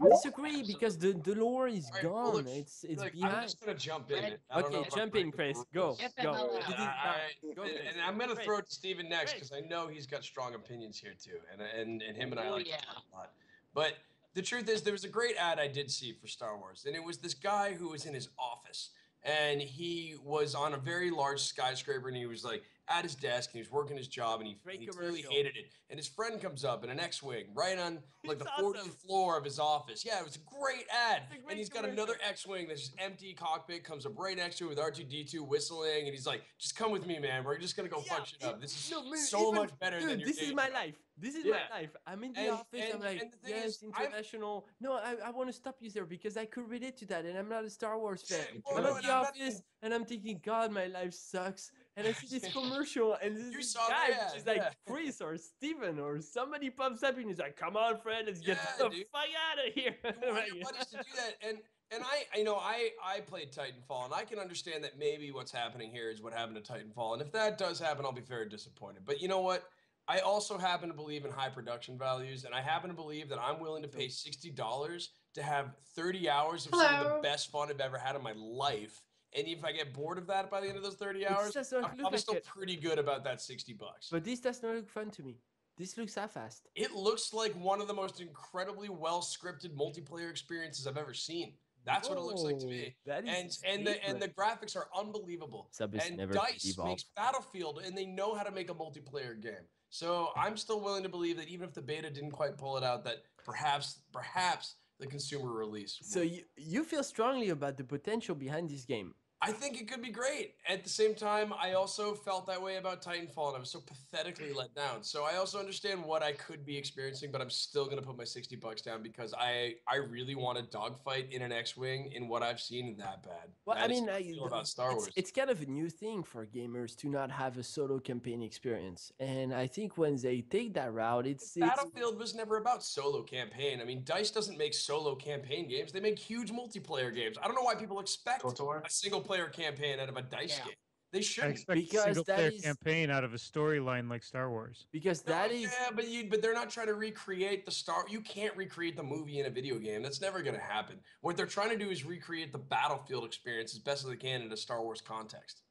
I disagree because the lore is All right, gone. well, look, it's Look, behind. I'm just gonna jump in. I don't know Okay, if I'm jump in, breaking the Chris. rules. Go. Get the Go. hell out. Go, And Chris. I'm gonna Chris. throw it to Steven next Chris. because I know he's got strong opinions here too, and him and I Oh, like to yeah. talk a lot. But the truth is, there was a great ad I did see for Star Wars, and it was this guy who was in his office, and he was on a very large skyscraper, and he was like at his desk, and he was working his job, and he clearly commercial. hated it. And his friend comes up in an X-wing right on like It's the awesome. 40th floor of his office. Yeah, it was a great ad. It's a great And he's got commercial. another X-wing that's just empty cockpit, comes up right next to it with R2-D2 whistling, and he's like, "Just come with me, man. We're just gonna go fuck shit up. This is so much better than your This day is my job." life. This is Yeah. my life. I'm in the And- office. I'm and- like, and the thing yes, is, I've- international. No, I want to stop you there because I could relate to that, and I'm not a Star Wars fan. Well, I'm no, at the and I'm not office, and I'm thinking, God, my life sucks. And I see this commercial, and You this saw guy, that, which is like yeah. Chris or Steven or somebody pops up, and he's like, "Come on, friend, let's get Yeah, the dude. fuck out of here." You want Right? your buddies to do that, and I played Titanfall, and I can understand that maybe what's happening here is what happened to Titanfall, and if that does happen, I'll be very disappointed. But you know what? I also happen to believe in high production values, and I happen to believe that I'm willing to pay $60 to have 30 hours of some of the best fun I've ever had in my life. And if I get bored of that by the end of those 30 But hours, this does not I'm look probably like still it. pretty good about that $60. But this does not look fun to me. This looks half-assed. It looks like one of the most incredibly well scripted multiplayer experiences I've ever seen. That's what it looks like to me. Whoa, that is And the statement. graphics are unbelievable. Sub is And never DICE evolved. makes Battlefield, and they know how to make a multiplayer game. So I'm still willing to believe that even if the beta didn't quite pull it out, that perhaps the consumer release. So will. you feel strongly about the potential behind this game. I think it could be great. At the same time, I also felt that way about Titanfall, and I was so pathetically let down. So I also understand what I could be experiencing, but I'm still gonna put my $60 down because I really want a dogfight in an X-wing in what I've seen that bad. Well, That I is mean, how I feel about Star Wars. it's kind of a new thing for gamers to not have a solo campaign experience, and I think when they take that route, it's Battlefield was never about solo campaign. I mean, DICE doesn't make solo campaign games. They make huge multiplayer games. I don't know why people expect KOTOR? a single player campaign out of a DICE Yeah. game. They I shouldn't. expect a Because single that player is- campaign out of a storyline like Star Wars. because No, that is yeah, but they're not trying to recreate the Star. You can't recreate the movie in a video game. That's never going to happen. What they're trying to do is recreate the Battlefield experience as best as they can in a Star Wars context.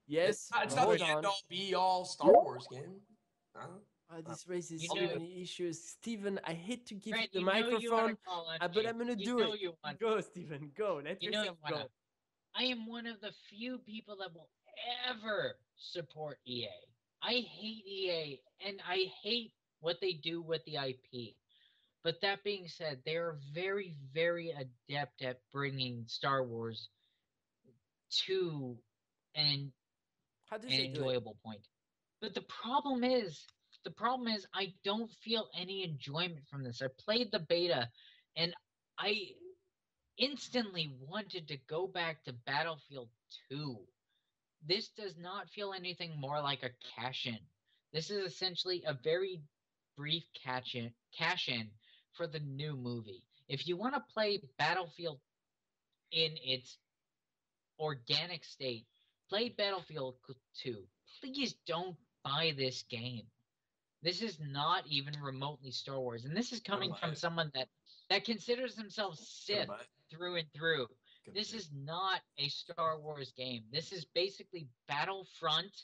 yes. It's but not hold the on. end all be all Star Wars game. This raises You so know- many issues, Steven. I hate to give Brent, you the you know you wanna microphone, call on but me. I'm gonna You do know it. you want- Go, Steven. Go. Let You know you yourself wanna. go. I am one of the few people that will ever support EA. I hate EA, and I hate what they do with the IP. But that being said, they are very, very adept at bringing Star Wars to an How does an it do it? enjoyable point. But the problem is I don't feel any enjoyment from this. I played the beta and I instantly wanted to go back to Battlefield 2. This does not feel anything more like a cash-in. This is essentially a very brief cash-in for the new movie. If you want to play Battlefield in its organic state, play Battlefield 2. Please don't buy this game. This is not even remotely Star Wars, and this is coming buy from it. someone that considers themselves Gonna Sith buy it. through and through. Gonna This do it. is not a Star Wars game. This is basically Battlefront.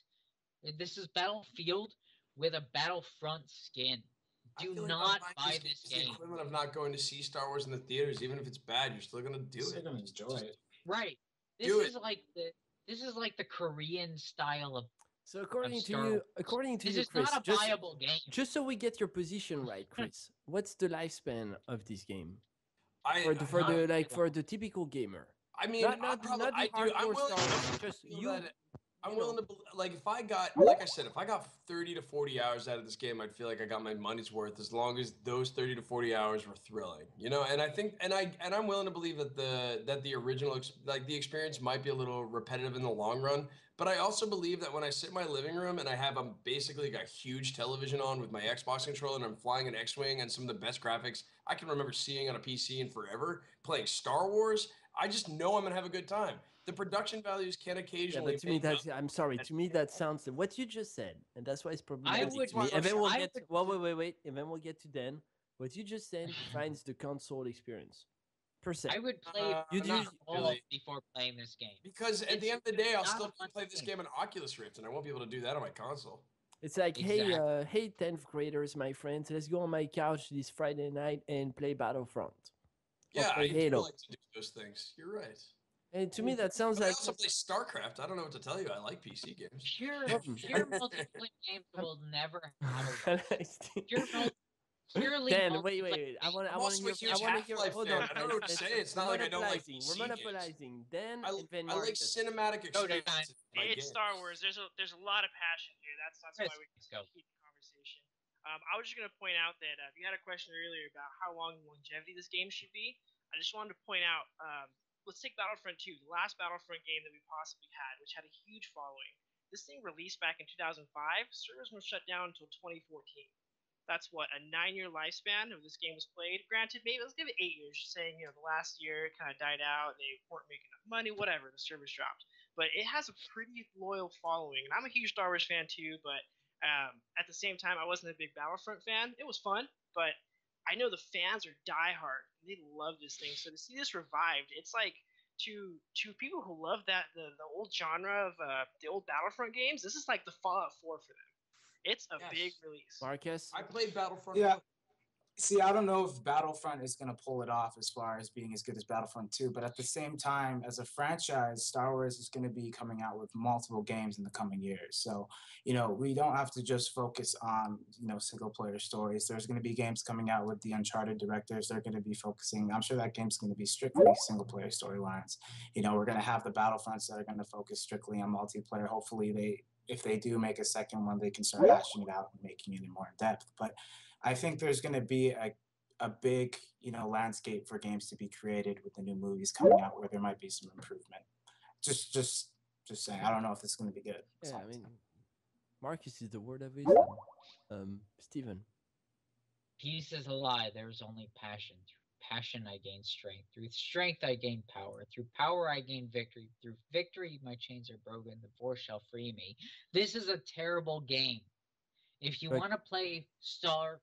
This is Battlefield with a Battlefront skin. I Do feel like not buying buy game this is the game. equivalent of not going to see Star Wars in the theaters. Even if it's bad, you're still gonna do Still it. gonna enjoy it. Right. This Do is like the Korean style of So according to Star you, Wars. according to this you, is Chris, not a viable game. just so we get your position right, Chris, what's the lifespan of this game I for the typical gamer? I mean, Not I'm the hardcore willing, Star Wars, just feel you. that- I'm you know. willing to like if I got like I said, if I got 30 to 40 hours out of this game, I'd feel like I got my money's worth as long as those 30 to 40 hours were thrilling. You know, and I think and I'm willing to believe that the original the experience might be a little repetitive in the long run, but I also believe that when I sit in my living room and I have basically a huge television on with my Xbox controller and I'm flying an X-Wing and some of the best graphics I can remember seeing on a PC in forever, playing Star Wars, I just know I'm gonna have a good time. The production values can Yeah, occasionally. but to me, make up. I'm sorry. To me, that sounds what you just said, and that's why it's problematic would- to me. And then we'll I get. would- Wait. And then we'll get to Dan. What you just said defines the console experience, per se. I would play You not do- Evolve before playing this game. Because at the It's end of the day, I'll not still a fun play this game. game on Oculus Rift, and I won't be able to do that on my console. It's like, hey, Exactly. hey, 10th graders, my friends, let's go on my couch this Friday night and play Battlefront. Yeah, play I do Halo. like to do those things. You're right. And to me, that sounds But I like also play StarCraft. I don't know what to tell you. I like PC games. Pure multiplayer games will never have a pure purely Dan, multiplayer wait. I want I'm to also a hear. huge Half-Life Hold fan. on. I don't know what to let's- say. It's not like I don't like monopolizing. PC We're games. monopolizing. Dan I, and then I like Marcus. cinematic Go, Dan. experiences. in my It's games. Star Wars. There's a lot of passion here. That's Chris, why we let's go. keep the conversation. I was just gonna point out that you had a question earlier about how long longevity this game should be. I just wanted to point out. Let's take Battlefront 2, the last Battlefront game that we possibly had, which had a huge following. This thing released back in 2005. Servers were shut down until 2014. That's what, a 9-year lifespan of this game was played. Granted, maybe let's give it 8 years. Just saying, the last year it kind of died out. They weren't making enough money. Whatever, the servers dropped. But it has a pretty loyal following, and I'm a huge Star Wars fan too. But at the same time, I wasn't a big Battlefront fan. It was fun, but I know the fans are diehard. They love this thing. So to see this revived, it's like to people who love the old genre of the old Battlefront games. This is like the Fallout 4 for them. It's a big release. Marcus. I played Battlefront. Yeah. See, I don't know if Battlefront is going to pull it off as far as being as good as Battlefront 2, but at the same time, as a franchise, Star Wars is going to be coming out with multiple games in the coming years. So, we don't have to just focus on, single player stories. There's going to be games coming out with the Uncharted directors. They're going to be focusing, I'm sure that game's going to be strictly single player storylines. We're going to have the Battlefronts that are going to focus strictly on multiplayer. Hopefully if they do make a second one, they can start hashing it out and making it more in depth. But I think there's going to be a big, landscape for games to be created with the new movies coming out where there might be some improvement. Just saying. I don't know if it's going to be good. Yeah, I mean, Marcus is the word of it. Steven. Peace is a lie. There's only passion. Through passion, I gain strength. Through strength, I gain power. Through power, I gain victory. Through victory, my chains are broken. The force shall free me. This is a terrible game. If you want to play Star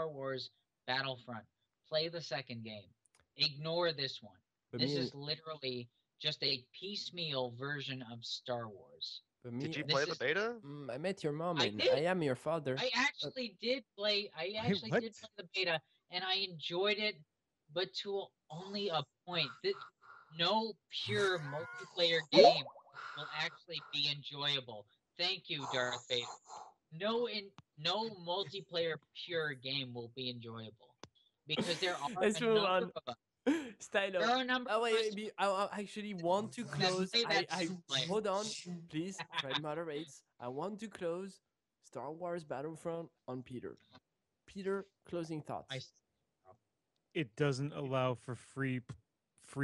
Wars Battlefront, play the second game. Ignore this one. This is literally just a piecemeal version of Star Wars. Did you play the beta? I met your mom, I and did. I am your father. I actually did play. I actually what? did play the beta, and I enjoyed it, but to only a point. No pure multiplayer game will actually be enjoyable. Thank you, Darth Vader. No multiplayer pure game will be enjoyable because there are Let's a move number on. of us. Stylo. There are a number Oh of wait, us. I actually want to close. say that I simply. hold on, please. Fred moderates. I want to close Star Wars Battlefront on Peter. Peter, closing thoughts. It doesn't allow for free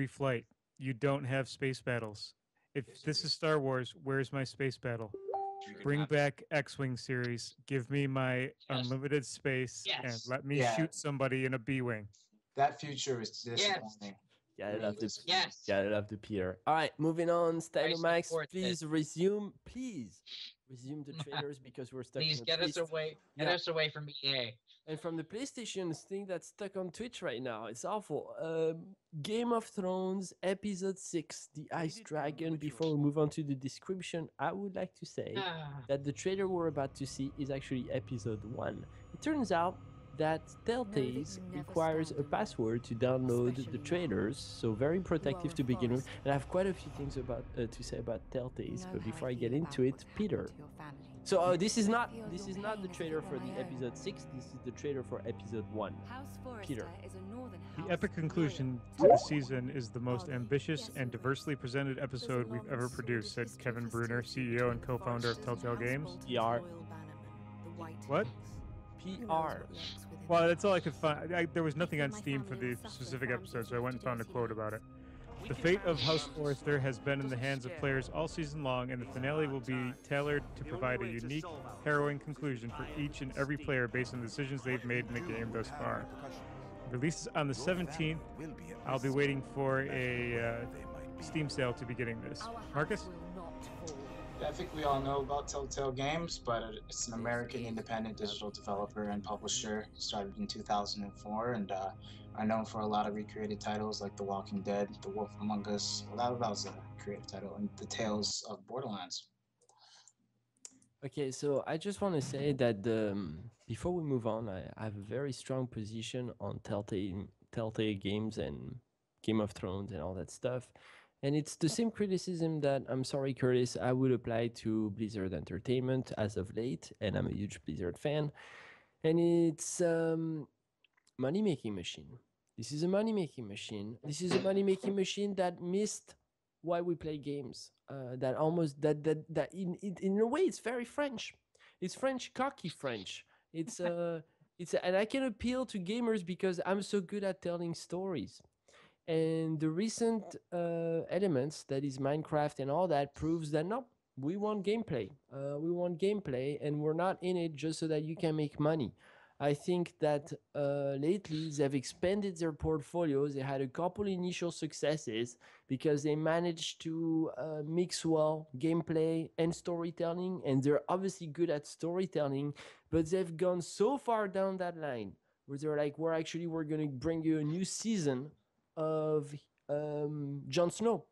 flight. You don't have space battles. If this is Star Wars, where's my space battle? Bring back X-Wing series. Give me my unlimited space and let me shoot somebody in a B-Wing. that future is disappointing. Yeah, I Really love the disappointing. Yes. yeah, I love the Peter. All right, moving on. Stylomax, support please this. resume. Please resume the trailers because we're stuck Please on a get us twist. away. Get Yeah. us away from EA. And from the PlayStation's thing that's stuck on Twitch right now, it's awful. Game of Thrones Episode 6, The Ice Dragon. Before we move on to the description, I would like to say that the trailer we're about to see is actually Episode 1. It turns out that Telltales requires a password to download the trailers, so very protective to begin with. And I have quite a few things about to say about Telltales, but before I get into it, Peter. So this is not the trailer for the episode 6. This is the trailer for episode 1. Peter. The epic conclusion to the season is the most ambitious and diversely presented episode we've ever produced, said Kevin Bruner, CEO and co-founder of Telltale Games. PR. What? PR. Well, that's all I could find. There was nothing on Steam for the specific episode, so I went and found a quote about it. The fate of House Forrester has been in the hands of players all season long, and the finale will be tailored to provide a unique, harrowing conclusion for each and every player based on the decisions they've made in the game thus far. Releases on the 17th. I'll be waiting for a Steam sale to be getting this. Marcus? I think we all know about Telltale Games, but it's an American independent digital developer and publisher. Started in 2004 and are known for a lot of recreated titles like The Walking Dead, The Wolf Among Us. Well, that was a creative title, and The Tales of Borderlands. Okay, so I just want to say that before we move on, I have a very strong position on Telltale Games and Game of Thrones and all that stuff. And it's the same criticism that, I'm sorry, Curtis, I would apply to Blizzard Entertainment as of late, and I'm a huge Blizzard fan. And it's money-making machine. This is a money-making machine. This is a money-making machine that missed why we play games. That in a way it's very French. It's French, cocky French. And I can appeal to gamers because I'm so good at telling stories. And the recent elements, that is Minecraft and all that, proves that no, we want gameplay. We want gameplay, and we're not in it just so that you can make money. I think that lately they've expanded their portfolios. They had a couple initial successes because they managed to mix well gameplay and storytelling, and they're obviously good at storytelling, but they've gone so far down that line where they're like, we're going to bring you a new season of Jon Snow.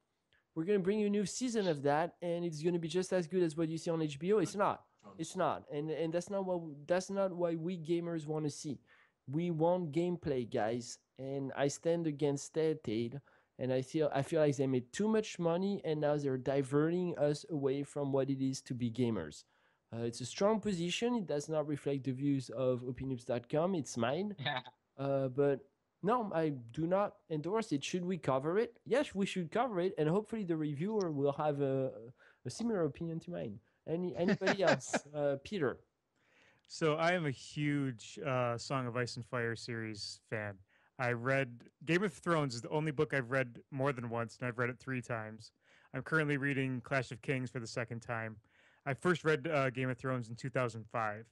We're going to bring you a new season of that, and it's going to be just as good as what you see on HBO. It's not. It's not, and that's not what we gamers want to see. We want gameplay, guys, and I stand against Telltale. And I feel like they made too much money, and now they're diverting us away from what it is to be gamers. It's a strong position. It does not reflect the views of Opiniops.com. It's mine. But no, I do not endorse it. Should we cover it? Yes, we should cover it, and hopefully the reviewer will have a similar opinion to mine. Anybody else? Peter. So I am a huge Song of Ice and Fire series fan. I read Game of Thrones is the only book I've read more than once, and I've read it 3 times. I'm currently reading Clash of Kings for the 2nd time. I first read Game of Thrones in 2005,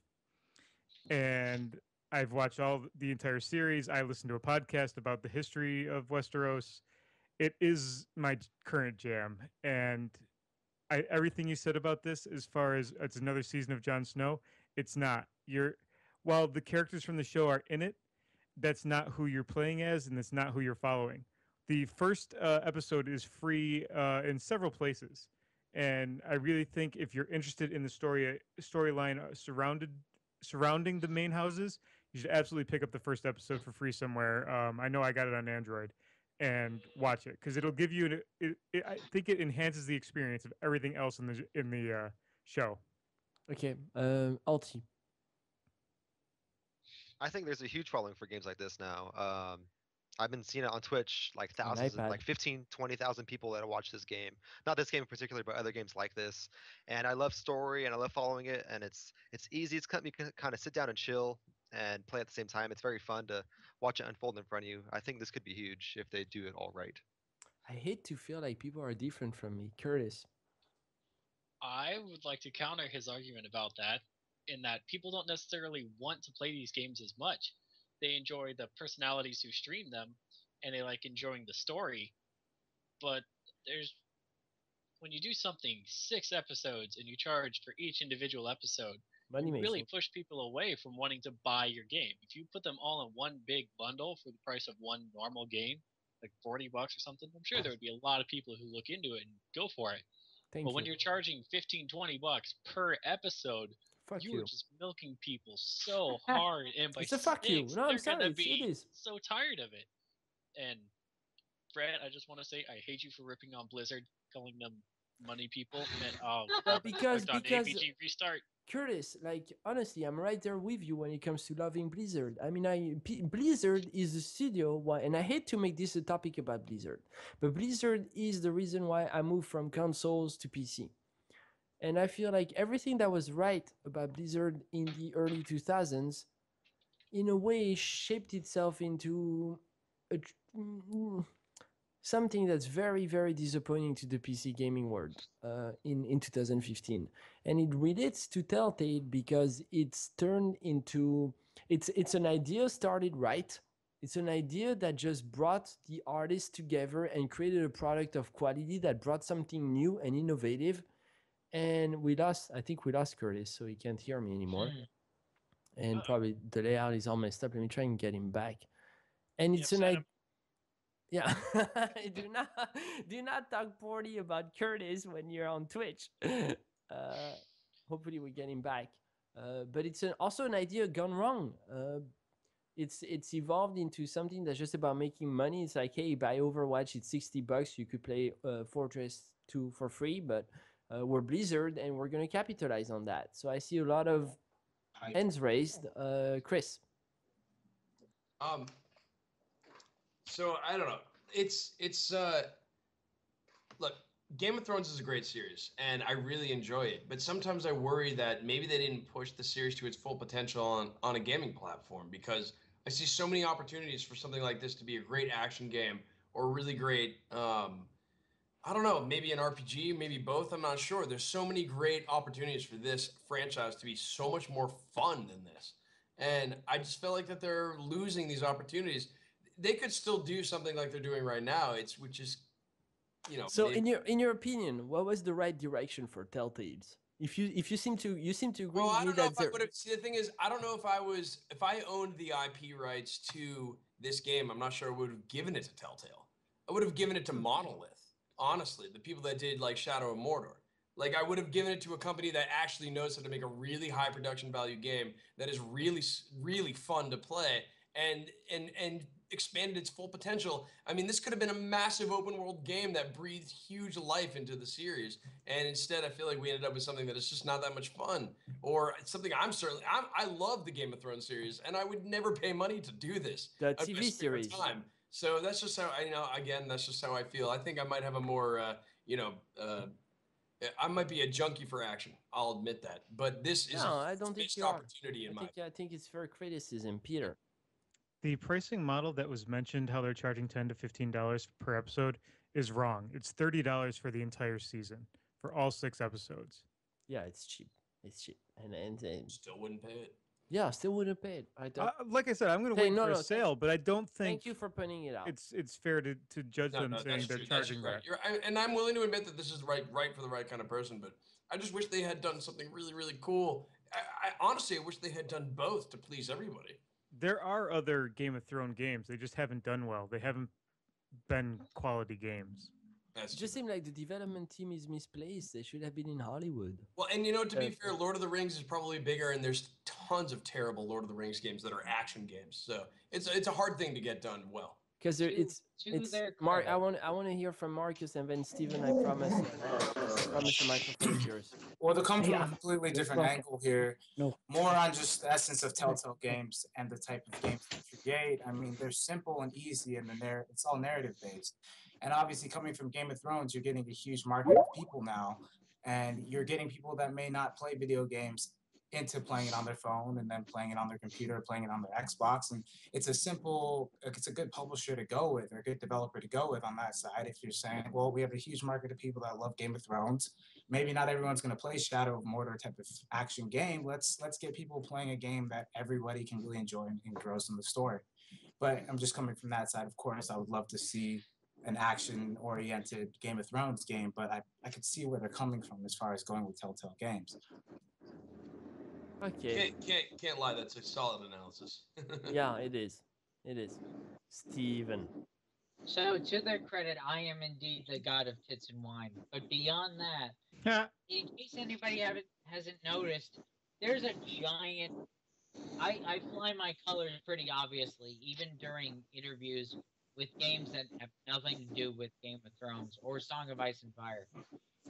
and I've watched the entire series. I listened to a podcast about the history of Westeros. It is my current jam, and everything you said about this, as far as it's another season of Jon Snow, it's not. While the characters from the show are in it, that's not who you're playing as, and that's not who you're following. The first episode is free in several places, and I really think if you're interested in the storyline surrounding the main houses, you should absolutely pick up the first episode for free somewhere. I know I got it on Android, and watch it because it'll give you I think it enhances the experience of everything else in the show. Okay, Alti. I think there's a huge following for games like this now. I've been seeing it on Twitch, like thousands, like 15, 20,000 people that watch this game. Not this game in particular, but other games like this. And I love story and I love following it. And it's easy. You can kind of sit down and chill and play at the same time. It's very fun to watch it unfold in front of you. I think this could be huge if they do it all right. I hate to feel like people are different from me. Curtis. I would like to counter his argument about that, in that people don't necessarily want to play these games as much. they enjoy the personalities who stream them, and they like enjoying the story. But there's when you do something 6 episodes and you charge for each individual episode, Money you really making. push people away from wanting to buy your game. If you put them all in one big bundle for the price of one normal game, like $40 or something, I'm sure there would be a lot of people who look into it and go for it. Thank But you. when you're charging $15-20 per episode, Fuck you you. are just milking people so hard, and by It's a fuck you. 6, No, I'm they're sorry. gonna It be is. so tired of it. And Brad, I just want to say I hate you for ripping on Blizzard, calling them money people. And But because clicked on APG Restart. Curtis, like honestly, I'm right there with you when it comes to loving Blizzard. I mean, Blizzard is a studio, and I hate to make this a topic about Blizzard, but Blizzard is the reason why I moved from consoles to PC. And I feel like everything that was right about Blizzard in the early 2000s, in a way, shaped itself into a, something that's very, very disappointing to the PC gaming world in 2015. And it relates to Telltale because it's turned into, it's an idea started right. It's an idea that just brought the artists together and created a product of quality that brought something new and innovative. And I think we lost Curtis, so he can't hear me anymore. And probably the layout is all messed up. Let me try and get him back. And it's an idea. Yeah, do not talk poorly about Curtis when you're on Twitch. Hopefully we get him back. But it's also an idea gone wrong. It's evolved into something that's just about making money. It's like, hey, buy Overwatch, it's $60. You could play Fortress 2 for free, but we're Blizzard and we're gonna capitalize on that. So I see a lot of hands raised. Chris. So I don't know. It's look, Game of Thrones is a great series and I really enjoy it, but sometimes I worry that maybe they didn't push the series to its full potential on a gaming platform, because I see so many opportunities for something like this to be a great action game or really great I don't know, maybe an RPG, maybe both, I'm not sure. There's so many great opportunities for this franchise to be so much more fun than this. And I just feel like that they're losing these opportunities. They could still do something like they're doing right now. Which is, you know. So in your opinion, what was the right direction for Telltales? If you seem to agree Well, with me I don't know that if I would have. See, the thing is, I don't know if I owned the IP rights to this game, I'm not sure I would have given it to Telltale. I would have given it to Monolith. Honestly, the people that did like Shadow of Mordor. Like I would have given it to a company that actually knows how to make a really high production value game that is really, really fun to play and expanded its full potential. I mean, this could have been a massive open world game that breathed huge life into the series. And instead, I feel like we ended up with something that is just not that much fun, or something I love the Game of Thrones series and I would never pay money to do this. The TV series. Time. So that's just how again, that's just how I feel. I think I might have a more, I might be a junkie for action. I'll admit that. But this is I don't think missed you are. opportunity I think it's fair criticism, Peter. The pricing model that was mentioned, how they're charging $10 to $15 per episode, is wrong. It's $30 for the entire season for all 6 episodes. Yeah, it's cheap. It's cheap, and still wouldn't pay it. Yeah, still wouldn't pay it. I don't. Like I said, I'm going to wait for a sale, but I don't think. Thank you for pointing it out. It's fair to judge them saying they're charging that. And I'm willing to admit that this is right for the right kind of person, but I just wish they had done something really, really cool. I honestly wish they had done both to please everybody. There are other Game of Thrones games. They just haven't done well. They haven't been quality games. It just seemed like the development team is misplaced. They should have been in Hollywood. Well, and to be fair, Lord of the Rings is probably bigger, and there's tons of terrible Lord of the Rings games that are action games. So it's a hard thing to get done well. Because it's Mark. I want to hear from Marcus and then Steven. I promise the microphone is yours. Well, to come from a completely different angle here, more on just the essence of Telltale games and the type of games they create. I mean, they're simple and easy, and it's all narrative based. And obviously, coming from Game of Thrones, you're getting a huge market of people now, and you're getting people that may not play video games into playing it on their phone and then playing it on their computer, playing it on their Xbox. And it's a good publisher to go with, or a good developer to go with on that side. If you're saying, well, we have a huge market of people that love Game of Thrones, maybe not everyone's going to play Shadow of Mordor type of action game. Let's get people playing a game that everybody can really enjoy and grows in the story. But I'm just coming from that side. Of course, I would love to see an action-oriented Game of Thrones game, but I could see where they're coming from as far as going with Telltale Games. Okay. Can't lie. That's a solid analysis. Yeah, it is. It is. Steven. So, to their credit, I am indeed the god of tits and wine. But beyond that, in case anybody hasn't noticed, there's a giant. I fly my colors pretty obviously, even during interviews with games that have nothing to do with Game of Thrones or Song of Ice and Fire.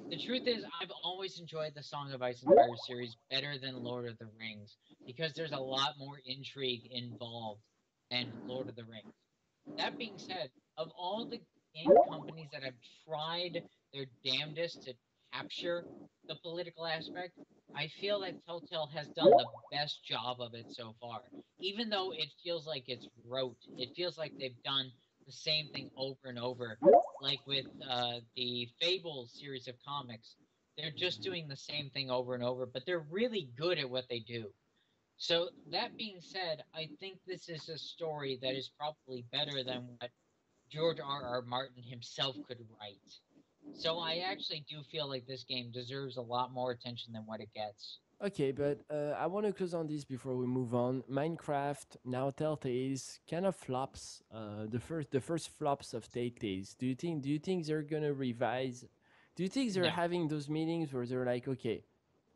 The truth is, I've always enjoyed the Song of Ice and Fire series better than Lord of the Rings, because there's a lot more intrigue involved than Lord of the Rings. That being said, of all the game companies that have tried their damnedest to capture the political aspect, I feel that Telltale has done the best job of it so far. Even though it feels like it's rote, it feels like they've done the same thing over and over. Like with the Fable series of comics, they're just doing the same thing over and over, but they're really good at what they do. So that being said, I think this is a story that is probably better than what George R.R. Martin himself could write. So I actually do feel like this game deserves a lot more attention than what it gets. Okay, but I want to close on this before we move on. Minecraft, now Telltale's kind of flops. The first flops of Telltale's. Do you think they're gonna revise? Do you think they're No. having those meetings where they're like, okay,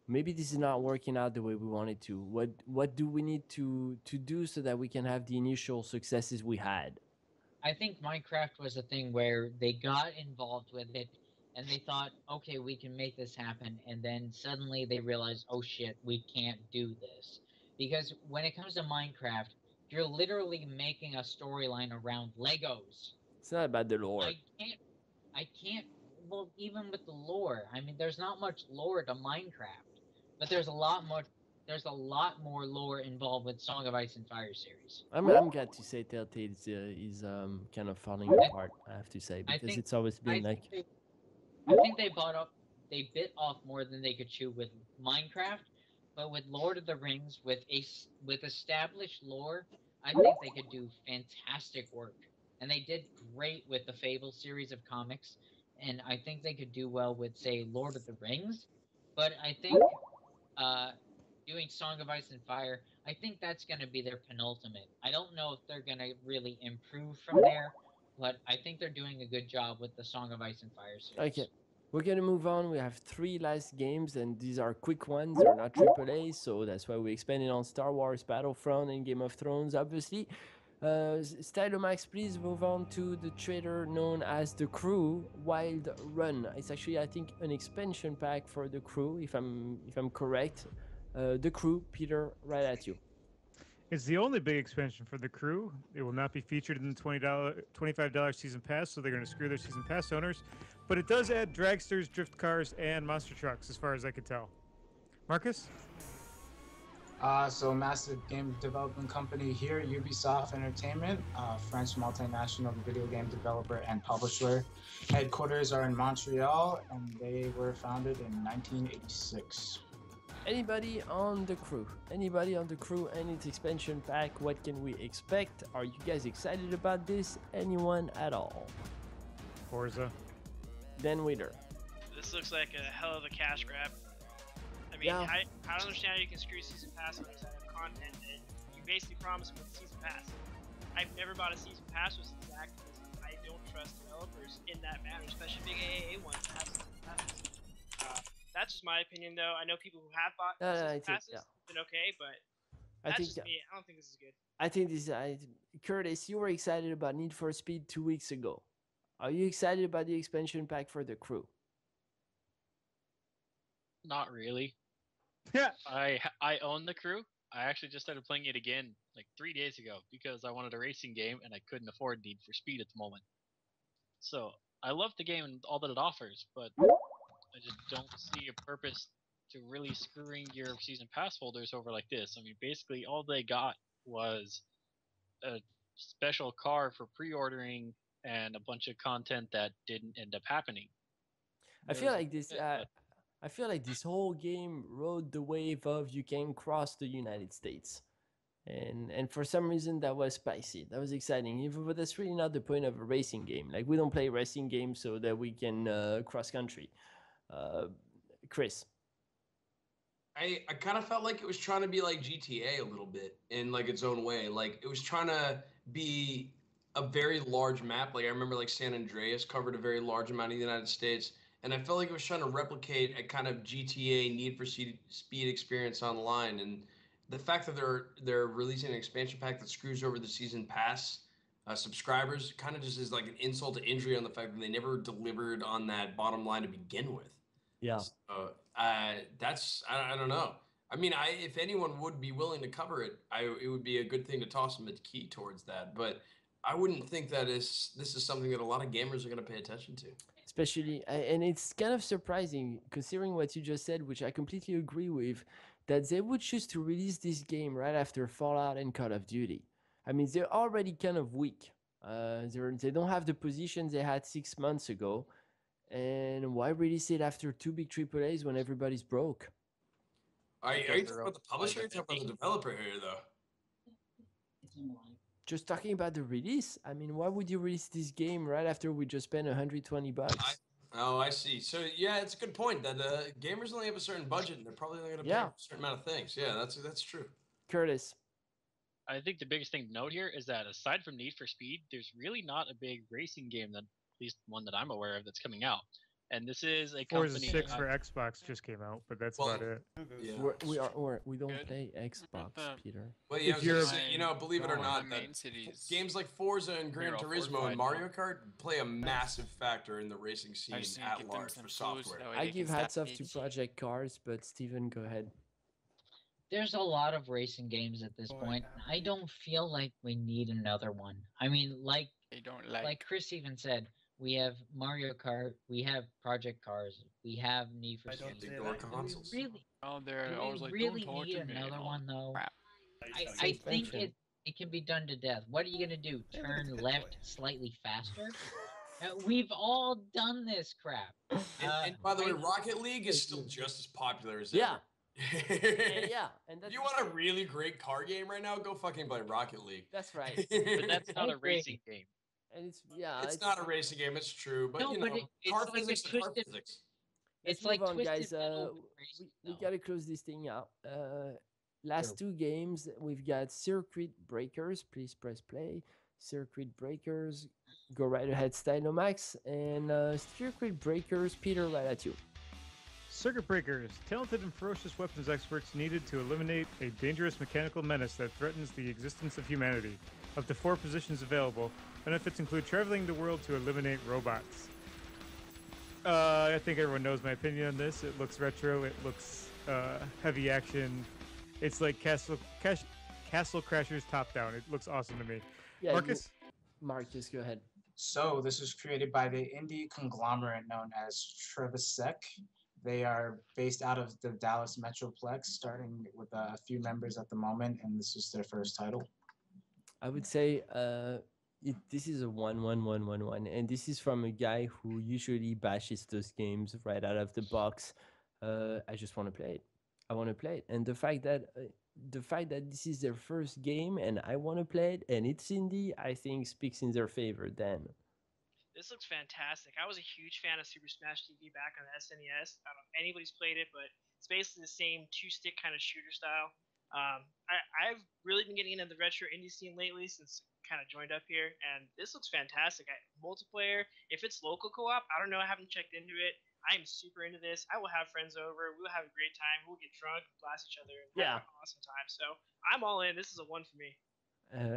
maybe this is not working out the way we wanted to. What do we need to do so that we can have the initial successes we had? I think Minecraft was a thing where they got involved with it and they thought, okay, we can make this happen. And then suddenly they realized, oh shit, we can't do this. Because when it comes to Minecraft, you're literally making a storyline around Legos. It's not about the lore. I can't, well, even with the lore, I mean, there's not much lore to Minecraft, but there's a lot more lore involved with Song of Ice and Fire series. I'm glad to say Telltale is kind of falling apart. I have to say, because it's always been like. I think they bit off more than they could chew with Minecraft, but with Lord of the Rings, with established lore, I think they could do fantastic work. And they did great with the Fable series of comics, and I think they could do well with, say, Lord of the Rings. But I think doing Song of Ice and Fire, I think that's going to be their penultimate. I don't know if they're going to really improve from there, but I think they're doing a good job with the Song of Ice and Fire series. Okay. We're going to move on. We have 3 last games, and these are quick ones. They're not AAA, so that's why we expanded on Star Wars Battlefront and Game of Thrones, obviously. Stylomax, please move on to the trailer known as The Crew Wild Run. It's actually, I think, an expansion pack for The Crew, if I'm correct. The Crew, Peter, right at you. It's the only big expansion for The Crew. It will not be featured in the $25 season pass, so they're going to screw their season pass owners. But it does add dragsters, drift cars, and monster trucks, as far as I can tell. Marcus? So massive game development company here, Ubisoft Entertainment, French multinational video game developer and publisher. Headquarters are in Montreal, and they were founded in 1986. Anybody on The Crew? Anybody on The Crew and its expansion pack? What can we expect? Are you guys excited about this? Anyone at all? Forza. Dan Wheeler. This looks like a hell of a cash grab. I mean, Yeah. I don't understand how you can screw season pass owners that have content that you basically promised with season pass. I've never bought a season pass with season activism. I don't trust developers in that manner, especially big AAA ones that have season passes. That's just my opinion, though. I know people who have bought season passes been okay, but that's just me. I don't think this is good. I think this. Curtis, you were excited about Need for Speed 2 weeks ago. Are you excited about the expansion pack for The Crew? Not really. Yeah. I own The Crew. I actually just started playing it again like 3 days ago because I wanted a racing game and I couldn't afford Need for Speed at the moment. So I love the game and all that it offers, but I just don't see a purpose to really screwing your season pass holders over like this. I mean, basically all they got was a special car for pre-ordering and a bunch of content that didn't end up happening. I feel There's- like this. uh, I feel like this whole game rode the wave of you can cross the United States, and for some reason that was spicy. That was exciting. Even but that's really not the point of a racing game. Like we don't play racing games so that we can cross country. Chris, I kind of felt like it was trying to be like GTA a little bit in like its own way. Like it was trying to be a very large map. Like I remember like San Andreas covered a very large amount of the United States. And I felt like it was trying to replicate a kind of GTA Need for Speed experience online. And the fact that they're releasing an expansion pack that screws over the season pass subscribers kind of just is like an insult to injury on the fact that they never delivered on that bottom line to begin with. yeah. So, that's I don't know. I mean, if anyone would be willing to cover it, it would be a good thing to toss them a key towards that. But I wouldn't think that this is something that a lot of gamers are going to pay attention to. Especially, and it's kind of surprising considering what you just said, which I completely agree with, that they would choose to release this game right after Fallout and Call of Duty. I mean, they're already kind of weak. They don't have the positions they had 6 months ago. And why release it after 2 big AAAs when everybody's broke? Are you Because talking they're about the publisher or talking about the developer here, though? Just talking about the release. I mean, why would you release this game right after we just spent $120? I see. So yeah, it's a good point that gamers only have a certain budget and they're probably only going to pay Yeah. for a certain amount of things. Yeah, that's true. Curtis, I think the biggest thing to note here is that aside from Need for Speed, there's really not a big racing game that, at least one that I'm aware of, that's coming out. And this is a Forza company. 6 for Xbox just came out, but that's Well, about it. Yeah. we don't Good. play Xbox, the- Peter. Well, yeah, I was If you're- gonna say, you know, believe it or One of not, the that main cities. games like Forza and Gran They're all Turismo fortified and now. Mario Kart play a massive factor in the racing scene I just need to at give them large some for clues, software. that way I they give can hats stop off to me. Project Cars, but Steven, go ahead. There's a lot of racing games at this Boy. point. I don't feel like we need another one. I mean, like They don't like Chris even said, we have Mario Kart, we have Project Cars, we have Need for I don't Speed. say Ignore that. consoles. Really, Oh, they're do always we like, really don't need torture me. another and all one though? crap. I think Suspension. it can be done to death. What are you gonna do? Yeah, but it's a Turn good left point. slightly faster? We've all done this crap. And by the way, I- Rocket League is still just as popular as Yeah. ever. Yeah, and If that's you want a really great car game right now, go fucking play Rocket League. that's right. But that's not I a agree. racing game. And it's yeah, It's not a racing game, it's true, but No, you but know, it's car like a physics are car twisted- physics. Let's It's like move on, Twisted guys. Metal with racing, We though. gotta close this thing out. Last 2 games, we've got Circuit Breakers. Please press play. Circuit Breakers. Go right ahead, Stylomax. And Circuit Breakers, Peter, right at you. Circuit Breakers, talented and ferocious weapons experts needed to eliminate a dangerous mechanical menace that threatens the existence of humanity. Up to 4 positions available. Benefits include traveling the world to eliminate robots. I think everyone knows my opinion on this. It looks retro. It looks heavy action. It's like Castle Crashers top down. It looks awesome to me. Yeah, Marcus? Marcus, go ahead. So this was created by the indie conglomerate known as Trevisec. They are based out of the Dallas Metroplex, starting with a few members at the moment, and this is their first title. I would say this is a 1-1-1-1-1, and this is from a guy who usually bashes those games right out of the box. I just want to play it. I want to play it, and the fact that this is their first game and I want to play it and it's indie, I think speaks in their favor. Then This looks fantastic. I was a huge fan of Super Smash TV back on the SNES. I don't know if anybody's played it, but it's basically the same 2-stick kind of shooter style. I've really been getting into the retro indie scene lately since kind of joined up here, and this looks fantastic. Multiplayer, if it's local co-op, I don't know, I haven't checked into it. I am super into this. I will have friends over. We'll have a great time. We'll get drunk, blast each other, and have an awesome time. So I'm all in. This is a 1 for me.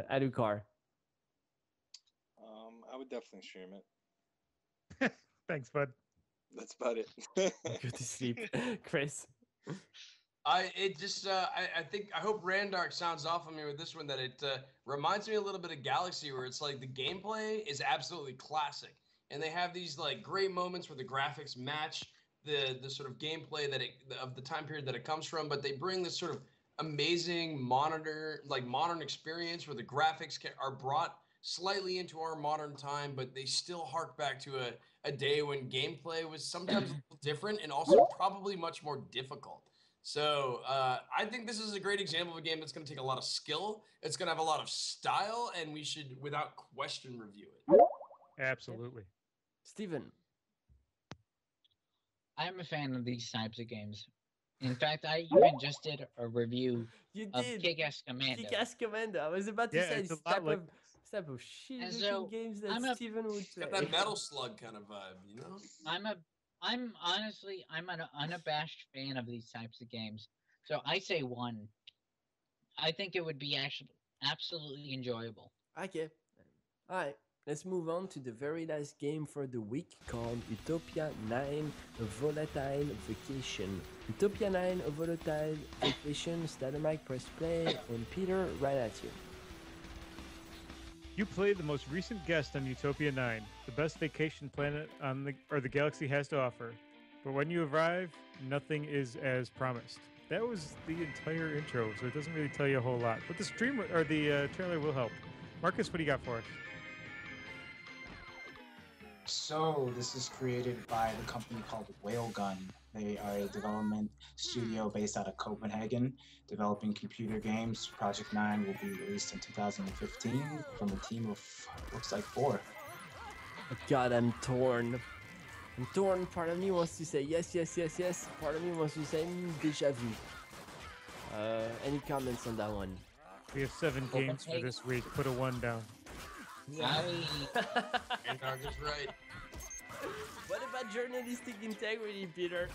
Alucard. I would definitely stream it. Thanks, bud. That's about it. Go to sleep, Chris. I hope Randark sounds off on me with this one, that it reminds me a little bit of Galaxy, where it's like the gameplay is absolutely classic, and they have these like great moments where the graphics match the sort of gameplay of the time period that it comes from, but they bring this sort of amazing modern experience where the graphics are brought slightly into our modern time, but they still hark back to a day when gameplay was sometimes a little different and also probably much more difficult. So I think this is a great example of a game that's going to take a lot of skill. It's going to have a lot of style, and we should, without question, review it. Absolutely. Steven. I'm a fan of these types of games. In fact, I even just did a review You of did. Kick-Ass Commando. Kick-Ass Commando. I was about to Yeah, say it's a it's lot like type of shitty And looking so, games that I'm a- Steven would It's got play. that Metal Slug kind of vibe, you know? I'm honestly, I'm an unabashed fan of these types of games. So I say 1. I think it would be actually absolutely enjoyable. Okay. Alright. Let's move on to the very last game for the week called Utopia 9 A Volatile Vacation. Utopia 9 A Volatile Vacation, Statomike, press play, and Peter, right at you. You play the most recent guest on Utopia 9, the best vacation planet on the galaxy has to offer. But when you arrive, nothing is as promised. That was the entire intro, so it doesn't really tell you a whole lot. But the trailer will help. Marcus, what do you got for us? So this is created by the company called Whalegun. They are a development studio based out of Copenhagen, developing computer games. Project 9 will be released in 2015 from a team of, looks like 4. God, I'm torn. I'm torn. Part of me wants to say yes, yes, yes, yes. Part of me wants to say deja vu. Any comments on that one? We have 7 games for this week. Put a 1 down. Dark is right. What about journalistic integrity, Peter?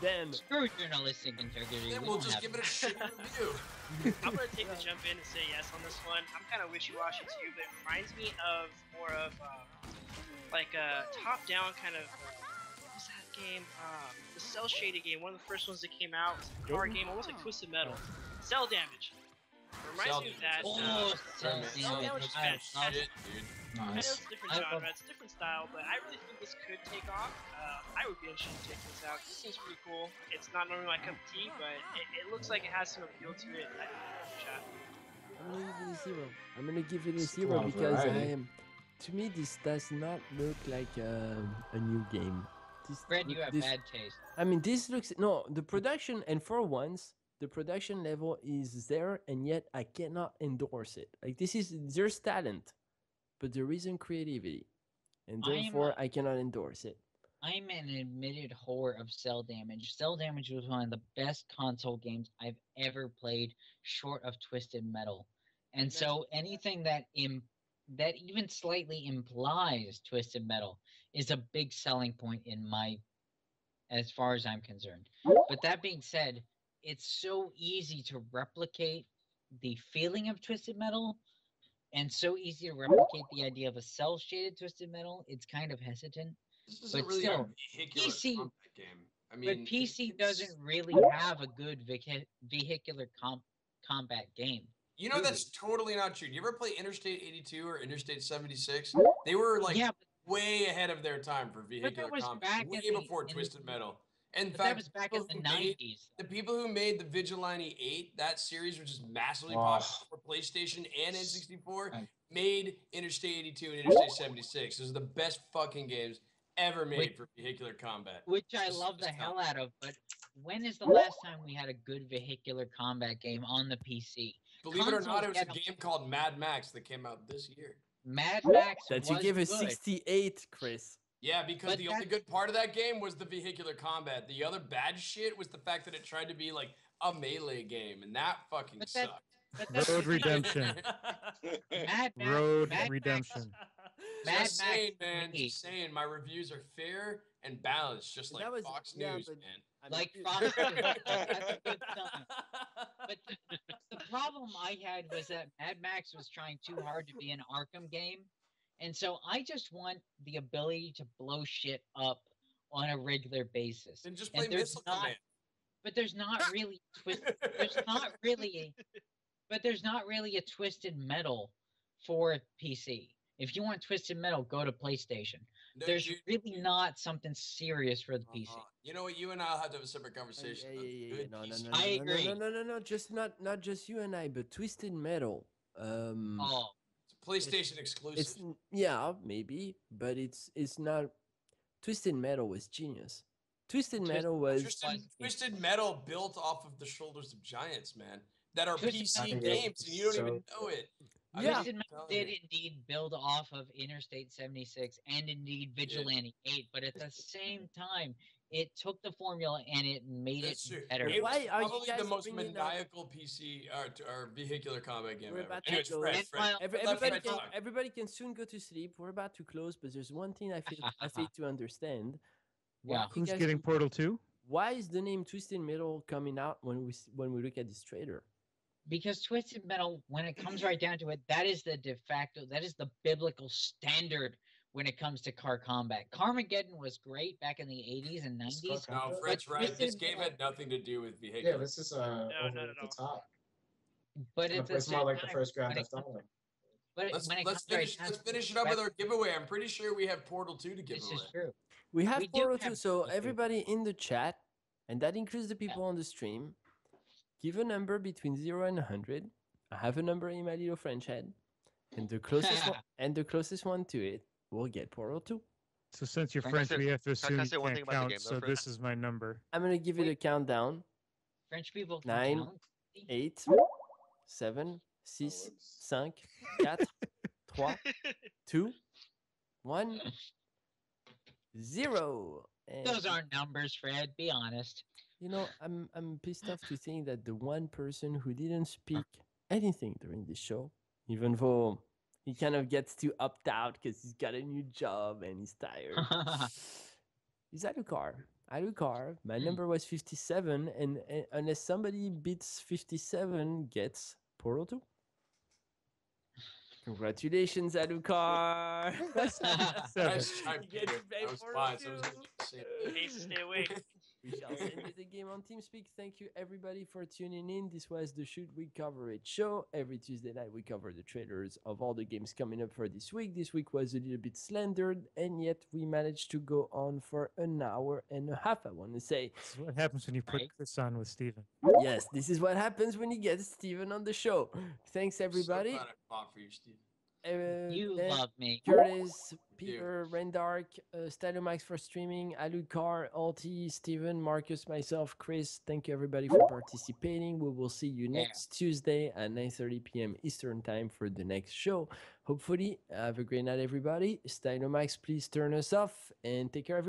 Dan. Screw journalistic integrity. Then we we'll don't just have give it a shitty review. I'm gonna take the jump in and say yes on this one. I'm kind of wishy-washy too, but it reminds me of more of like a top-down kind of what was that game? The Cell Shaded game, one of the first ones that came out. It was a car game, almost like Twisted Metal. Cell Damage. It reminds me of that. Oh, Cell Damage is fantastic. Shit, dude. I know Nice. it's a different genre, it's a different style, but I really think this could take off. I would be interested in checking this out. This seems pretty cool. It's not normally my cup of tea, but it looks like it has some appeal to it. I think it's a shot. I'm gonna give it a 0 Well, because variety. to me, this does not look like a new game. Fred, you have this, bad taste. I mean, this looks no. The production, and for once, the production level is there, and yet I cannot endorse it. Like there's talent, but there isn't creativity, and therefore I cannot endorse it. I'm an admitted whore of Cell Damage. Cell Damage was one of the best console games I've ever played, short of Twisted Metal. And so anything that even slightly implies Twisted Metal is a big selling point as far as I'm concerned. But that being said, it's so easy to replicate the feeling of Twisted Metal, and so easy to replicate the idea of a cell-shaded Twisted Metal. It's kind of hesitant. This isn't But really still, a vehicular PC combat game. I But mean, PC it's- doesn't really have a good vehicular combat game. You know, really. that's totally not true. Do you ever play Interstate 82 or Interstate 76? They were like Yeah, way ahead of their time for vehicular was combat, back way in the- before in- Twisted Metal. In but fact, that was back in the people who made- 90s. the people who made the Vigilante 8, that series, which is massively Oh. popular for PlayStation and N64, And- made Interstate 82 and Interstate 76. Those are the best fucking games ever made Which- for vehicular combat. Which I Just- love the just tell hell me. out of, but when is the last time we had a good vehicular combat game on the PC? Believe it or not, consoles it was a get- game called Mad Max that came out this year. Mad Max That you was give a good. 68, Chris. Yeah, because But the only that's- good part of that game was the vehicular combat. The other bad shit was the fact that it tried to be like a melee game, and that fucking But that- sucked. But that's Road the thing. Redemption. Mad Max, Road Mad Redemption. Mad Just saying, Max man. to me- Just saying, my reviews are fair and balanced, just like That was- Fox yeah, News, but- man. Like Fox News. That's a good sign. But the problem I had was that Mad Max was trying too hard to be an Arkham game. And so I just want the ability to blow shit up on a regular basis. Then just And play there's Missile not- Command. But there's not really there's not really a Twisted Metal for PC. If you want Twisted Metal, go to PlayStation. No, there's dude, really not something serious for the PC. you know what? You and I'll have to have a separate conversation. Yeah. Good No, no, PC. no, I no, agree. no. Just not just you and I, but Twisted Metal. Oh, It's a PlayStation exclusive. It's yeah, maybe, but it's not. Twisted Metal was genius. Twisted Metal was Twisted Metal built off of the shoulders of giants, man. That are Twisted PC Metal games, and you don't so even know it. Yeah. Twisted Metal telling did you. indeed build off of Interstate 76 and indeed Vigilante 8, but at the same time, it took the formula and it made That's it true. better. It was Why are you probably guys the most bringing up- maniacal PC or vehicular combat game We're ever. about to Anyways, close. Fred, And Fred, while- let Everybody Fred can talk. everybody can soon go to sleep. We're about to close, but there's one thing I fail to understand. Why Yeah. you Who's guys getting would- Portal 2? Why is the name Twisted Metal coming out when we look at this trailer? Because Twisted Metal, when it comes right down to it, that is the de facto, that is the biblical standard when it comes to car combat. Carmageddon was great back in the 80s and 90s. No, But Fred's right. This Twisted game Metal- had nothing to do with Yeah, vehicular. this is not over at the all. top. But at the It's more same like the time, first Grand when it Theft comes- Auto. but Let's when it let's comes right finish down let's to finish it, it up with our giveaway. I'm pretty sure we have Portal 2 to give this away. is true. We have We do Portal have 2, so Portal 2. everybody in the chat, and that includes the people on the stream, give a number between 0 and 100. I have a number in my little French head, and the closest one to it will get Portal 2. So since you're Can I French, say- we have to can I assume say you one can't thing about the count. game, though, So Fred? this is my number. I'm gonna give it a countdown. French people can 9, count. 8, 7, 6, whoops. 5, 4, 3, 2, 1, 0. And Those aren't numbers, Fred. Be honest. you know, I'm pissed off to think that the one person who didn't speak anything during this show, even though he kind of gets to opt out because he's got a new job and he's tired, is Alucard. Alucard, my number was 57, and unless somebody beats 57, gets Portal 2. Congratulations, Alucard! Seven. Nice try, You get Peter. to play I was Portal fine, so I was 2. gonna do the same thing. Hey, stay awake. We shall send you the game on TeamSpeak. Thank you, everybody, for tuning in. This was the Shoot We Cover It show. Every Tuesday night, we cover the trailers of all the games coming up for this week. This week was a little bit slandered, and yet we managed to go on for an hour and a half, I want to say. This is what happens when you put Right. Chris on with Steven. Yes, this is what happens when you get Steven on the show. Thanks, everybody. So glad I fought for you, Steve. You then love me. Curtis, Peter, Rendark, Stylomax for streaming, Alucard, Alti, Steven, Marcus, myself, Chris. Thank you everybody for participating. We will see you next Tuesday at 9:30 p.m. Eastern Time for the next show. Hopefully, have a great night, everybody. Stylomax, please turn us off and take care of